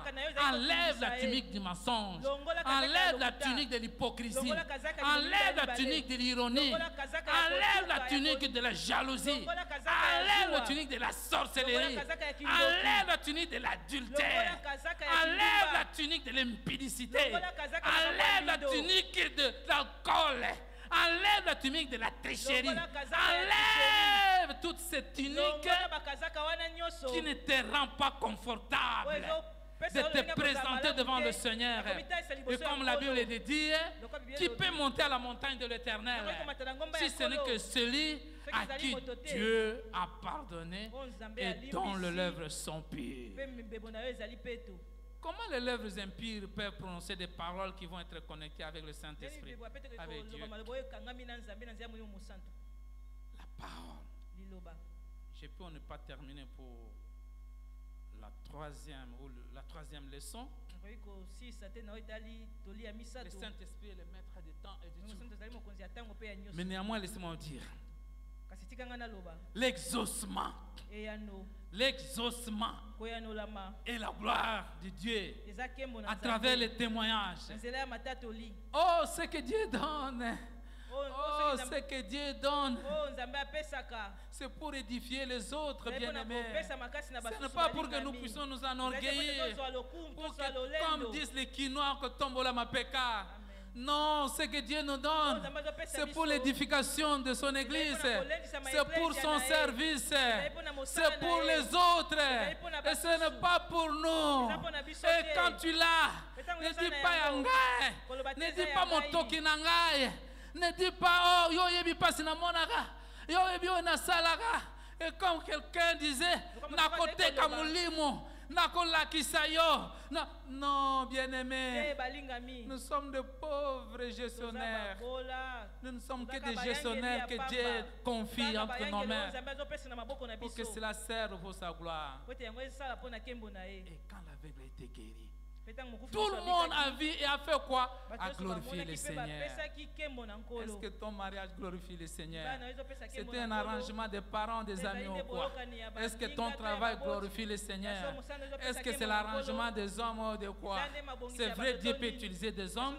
Enlève la tunique du mensonge. Enlève la tunique de l'hypocrisie. Enlève la tunique de l'ironie. Enlève la tunique de la jalousie. Enlève la tunique de la sorcellerie. Enlève la tunique de l'adultère. Enlève la tunique de l'impudicité. Enlève la tunique de l'alcool. Enlève la tunique de la tricherie. Enlève toutes ces tuniques qui ne te rendent pas confortable de te présenter devant le Seigneur. Et comme la Bible le dit, qui peut monter à la montagne de l'Éternel si ce n'est que celui à qui Dieu a pardonné et dont les lèvres sont pures. Comment les lèvres impures peuvent prononcer des paroles qui vont être connectées avec le Saint-Esprit, avec Dieu? La parole. Je peux ne pas terminer pour la troisième leçon. Le Saint-Esprit est le maître du temps et du tout. Mais néanmoins, laissez-moi dire, l'exaucement et la gloire de Dieu à travers les témoignages. Oh, ce que Dieu donne. Oh, ce que Dieu donne, c'est pour édifier les autres, bien-aimés. Ce n'est pas pour que nous puissions nous enorgueillir, pour que, comme disent les Quinois, que tombola mapeka. Non, ce que Dieu nous donne, c'est pour l'édification de son église, c'est pour son service, c'est pour les autres, et ce n'est pas pour nous. Et quand tu l'as, ne dis pas Yangai, ne dis pas Motoki Nangai, ne dis pas oh yo yebi pasi na monaka, yo yebi na salaka. Et comme quelqu'un disait, na kote kamulimo. Non, bien-aimés, nous sommes de pauvres gestionnaires. Nous ne sommes que des gestionnaires que Dieu confie entre nos mains pour que cela serve pour sa gloire. Et quand l'aveugle a été guéri, tout le monde a vu et a fait quoi? A glorifié le Seigneur. Est-ce que ton mariage glorifie le Seigneur? C'était un arrangement des parents, des amis ou quoi? Est-ce que ton travail glorifie le Seigneur? Est-ce que c'est l'arrangement des hommes ou de quoi? C'est vrai, Dieu peut utiliser des hommes.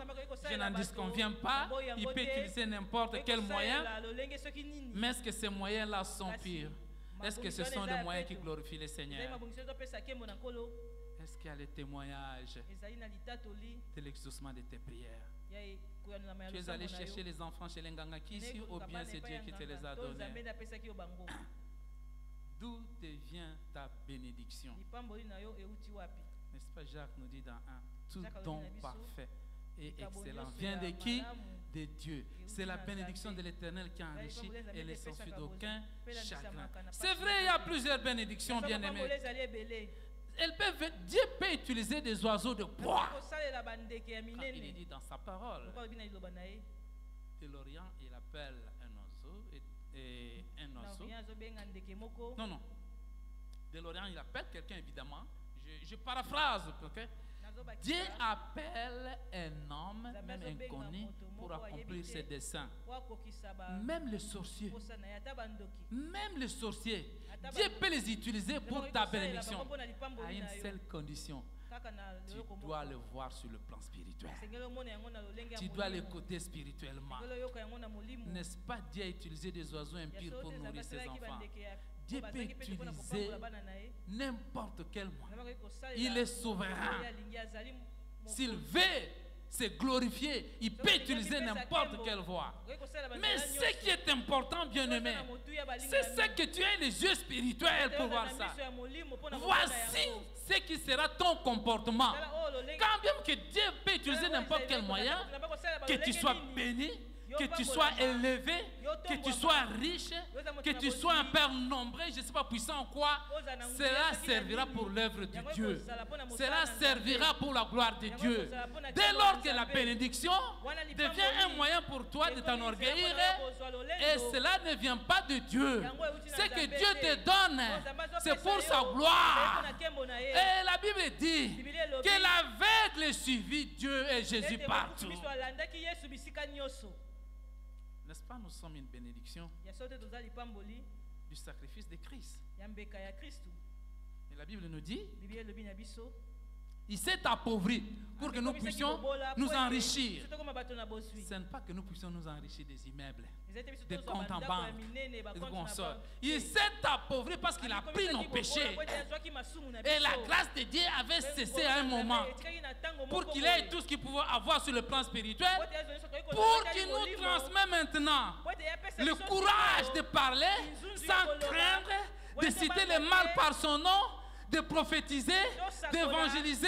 Je n'en disconviens pas. Il peut utiliser n'importe quel moyen. Mais est-ce que ces moyens-là sont purs? Est-ce que ce sont des moyens qui glorifient le Seigneur? Est-ce qu'il y a le témoignage de l'exaucement de tes prières? Tu es allé chercher les enfants chez les Ngangaki ici ou bien c'est Dieu qui te les a donnés? D'où te vient ta bénédiction? N'est-ce pas Jacques nous dit dans 1? Tout don parfait et excellent vient de qui? De Dieu. C'est la bénédiction de l'Éternel qui enrichit et ne s'enfuit d'aucun chagrin. C'est vrai, il y a plusieurs bénédictions, bien-aimés. Dieu peut utiliser des oiseaux de proie. Il est dit dans sa parole. De l'Orient, il appelle un oiseau et un oiseau. Non. De l'Orient, il appelle quelqu'un, évidemment. Je paraphrase. Okay? Dieu appelle un homme, même inconnu, pour accomplir ses desseins. Même les sorciers. Même les sorciers. Dieu peut les utiliser pour ta bénédiction. À une seule condition. Tu dois le voir sur le plan spirituel. Tu dois l'écouter spirituellement. N'est-ce pas Dieu a utilisé des oiseaux impurs pour nourrir ses enfants? Dieu peut utiliser n'importe quel moyen. Il est souverain. S'il veut se glorifier, il peut utiliser n'importe quelle voie. Mais ce qui est important, bien-aimé, c'est ce que tu as les yeux spirituels pour voir ça. Voici ce qui sera ton comportement. Quand bien que Dieu peut utiliser n'importe quel moyen, que tu sois béni, que tu sois élevé, que tu sois riche, que tu sois un père nombreux, je ne sais pas puissant ou quoi, cela servira pour l'œuvre de Dieu. Cela servira pour la gloire de Dieu. Dès lors que la bénédiction devient un moyen pour toi de t'enorgueillir, et cela ne vient pas de Dieu. Ce que Dieu te donne, c'est pour sa gloire. Et la Bible dit que l'aveugle suivit Dieu et Jésus partout. N'est-ce pas, nous sommes une bénédiction du sacrifice de Christ. Et la Bible nous dit, il s'est appauvri pour que nous puissions nous enrichir. Ce n'est pas que nous puissions nous enrichir des immeubles, des comptes en banque, des consorts. Il s'est appauvri parce qu'il a pris nos péchés. Et la grâce de Dieu avait cessé à un moment pour qu'il ait tout ce qu'il pouvait avoir sur le plan spirituel, pour qu'il nous transmette maintenant le courage de parler sans craindre, de citer le mal par son nom, de prophétiser, d'évangéliser,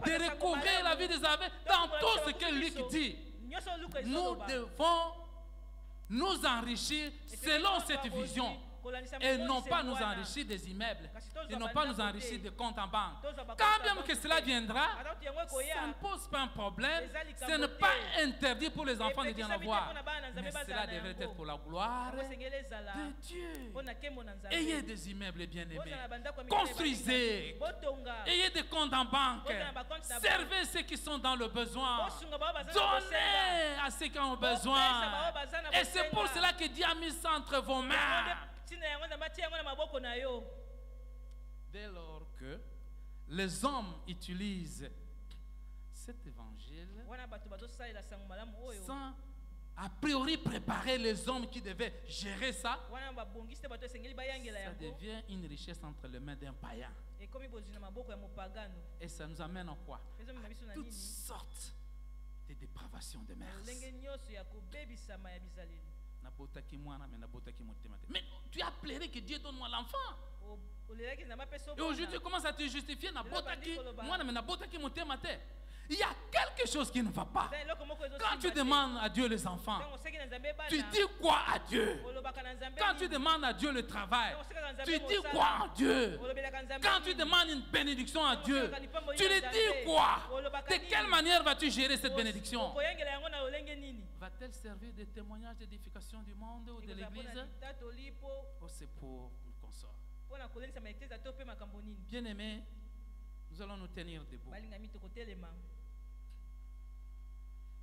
de recouvrir la vie des aveugles dans tout ce que Luc dit. Nous devons nous enrichir selon cette vision et non pas nous enrichir des immeubles et non pas nous enrichir des comptes en banque. Quand bien que cela viendra, ça ne pose pas un problème, ce n'est pas interdit pour les enfants de Dieu en avoir, mais cela devrait être pour la gloire de Dieu. Ayez des immeubles bien-aimés, construisez, ayez des comptes en banque, servez ceux qui sont dans le besoin, donnez à ceux qui ont besoin, et c'est pour cela que Dieu a mis ça entre vos mains. Dès lors que les hommes utilisent cet évangile sans a priori préparer les hommes qui devaient gérer ça, ça devient une richesse entre les mains d'un païen. Et ça nous amène à quoi? À toutes sortes de dépravation de mœurs. lolenge nyonso ya kobebisama ya bizaleli. Mais tu as pleuré que Dieu donne-moi l'enfant. Olelaki nzambe apesa Et aujourd'hui, tu commences à te justifier. Il y a quelque chose qui ne va pas. Quand tu demandes à Dieu les enfants, tu dis quoi à Dieu? Quand tu demandes à Dieu le travail, tu dis quoi à Dieu? Quand tu demandes une bénédiction à Dieu, tu lui dis quoi? De quelle manière vas-tu gérer cette bénédiction? Va-t-elle servir de témoignage d'édification du monde ou de l'Église? Ou c'est pour une consort? Bien-aimés, nous allons nous tenir debout.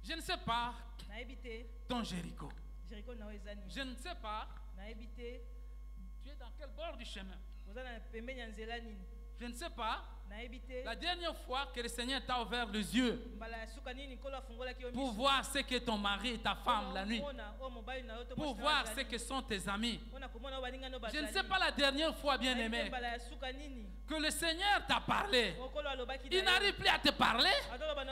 Je ne sais pas ton Jéricho. Je ne sais pas. Tu es dans quel bord du chemin? Je ne sais pas. La dernière fois que le Seigneur t'a ouvert les yeux pour voir ce que ton mari et ta femme la nuit, pour voir ce que sont tes amis. Je ne sais pas la dernière fois, bien-aimé, que le Seigneur t'a parlé. Il n'arrive plus à te parler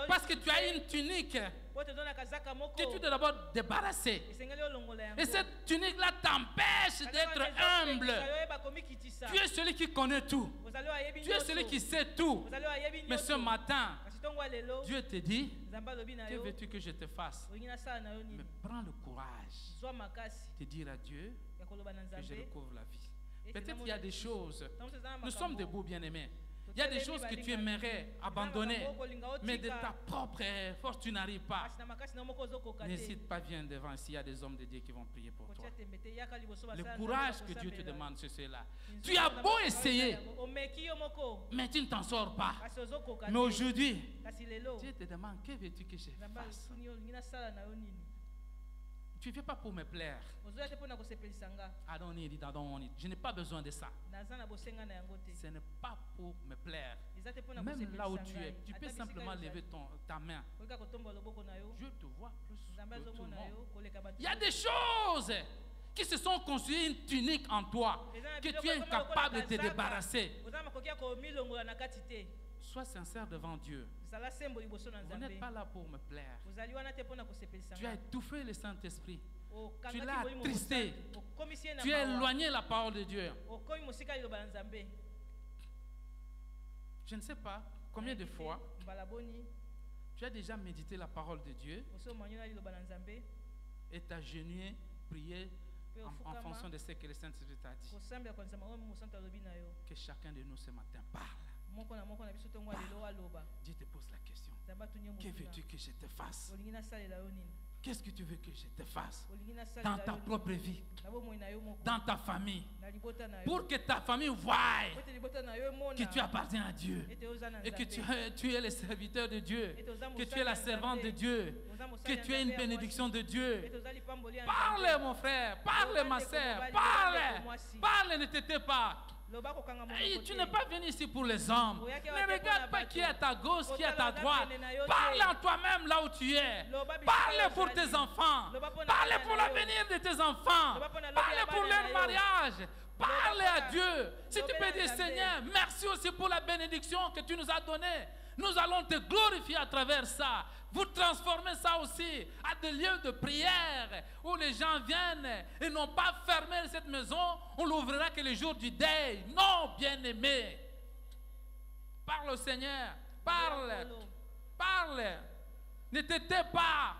parce que tu as une tunique que tu dois d'abord débarrasser. Et cette tunique-là t'empêche d'être humble. Tu es celui qui connaît tout. Tu es celui qui sait tout. Mais ce matin, Dieu te dit, que veux-tu que je te fasse? Mais prends le courage de dire à Dieu que je recouvre la vie. Peut-être qu'il y a des choses. Nous sommes debout, bien-aimés. Il y a des choses que tu aimerais abandonner, mais de ta propre force, tu n'arrives pas. N'hésite pas, viens devant. S'il y a des hommes de Dieu qui vont prier pour toi. Le courage que Dieu te demande, c'est cela. Tu as beau essayer, mais tu ne t'en sors pas. Mais aujourd'hui, Dieu te demande, que veux-tu que je fasse? Tu ne fais pas pour me plaire. I don't need it, I don't want it. Je n'ai pas besoin de ça. Ce n'est pas pour me plaire. Même là où tu es, tu peux simplement lever ta main. Je te vois plus que tout le monde. Il y a des choses qui se sont construites une tunique en toi que tu es incapable de te débarrasser. Sois sincère devant Dieu. Vous n'êtes pas là pour me plaire. Tu as étouffé le Saint-Esprit. Tu l'as attristé. Tu as éloigné la parole de Dieu. Je ne sais pas combien de fois tu as déjà médité la parole de Dieu et t'as genouillé, prié en fonction de ce que le Saint-Esprit t'a dit. Que chacun de nous ce matin parle. Dieu te pose la question. Que veux-tu que je te fasse? Qu'est-ce que tu veux que je te fasse dans ta propre vie, dans ta famille, pour que ta famille voie que tu appartiens à Dieu et que tu es le serviteur de Dieu, que tu es la servante de Dieu, que tu es une bénédiction de Dieu. Parle, mon frère, parle, ma soeur, parle, ne t'étais pas. Et tu n'es pas venu ici pour les hommes. Ne regarde pas qui est à ta gauche, qui est à ta droite. Parle en toi-même là où tu es. Parle pour tes enfants. Parle pour l'avenir de tes enfants. Parle pour leur mariage. Parle à Dieu. Si tu peux dire, Seigneur, merci aussi pour la bénédiction que tu nous as donnée. Nous allons te glorifier à travers ça. Vous transformez ça aussi à des lieux de prière où les gens viennent et n'ont pas fermé cette maison. On l'ouvrira que le jour du deuil. Non, bien-aimé. Parle au Seigneur. Parle. Parle. Ne te tais pas.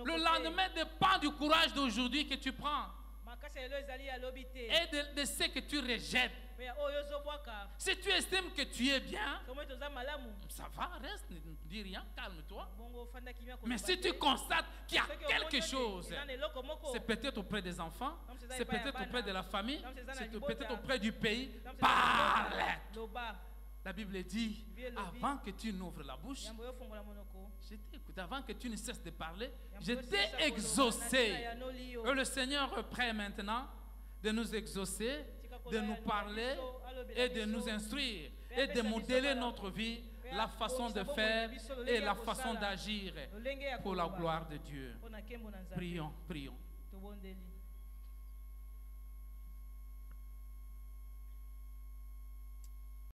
Le lendemain dépend du courage d'aujourd'hui que tu prends. Et de ce que tu rejettes. Si tu estimes que tu es bien, ça va, reste, ne dis rien, calme-toi. Mais si tu constates qu'il y a quelque chose, c'est peut-être auprès des enfants, c'est peut-être auprès de la famille, c'est peut-être auprès du pays, parle. La Bible dit, avant que tu n'ouvres la bouche, je t'ai écouté, avant que tu ne cesses de parler, je t'ai exaucé. Et le Seigneur reprend maintenant de nous exaucer, de nous parler et de nous instruire et de modeler notre vie, la façon de faire et la façon d'agir pour la gloire de Dieu. Prions, prions.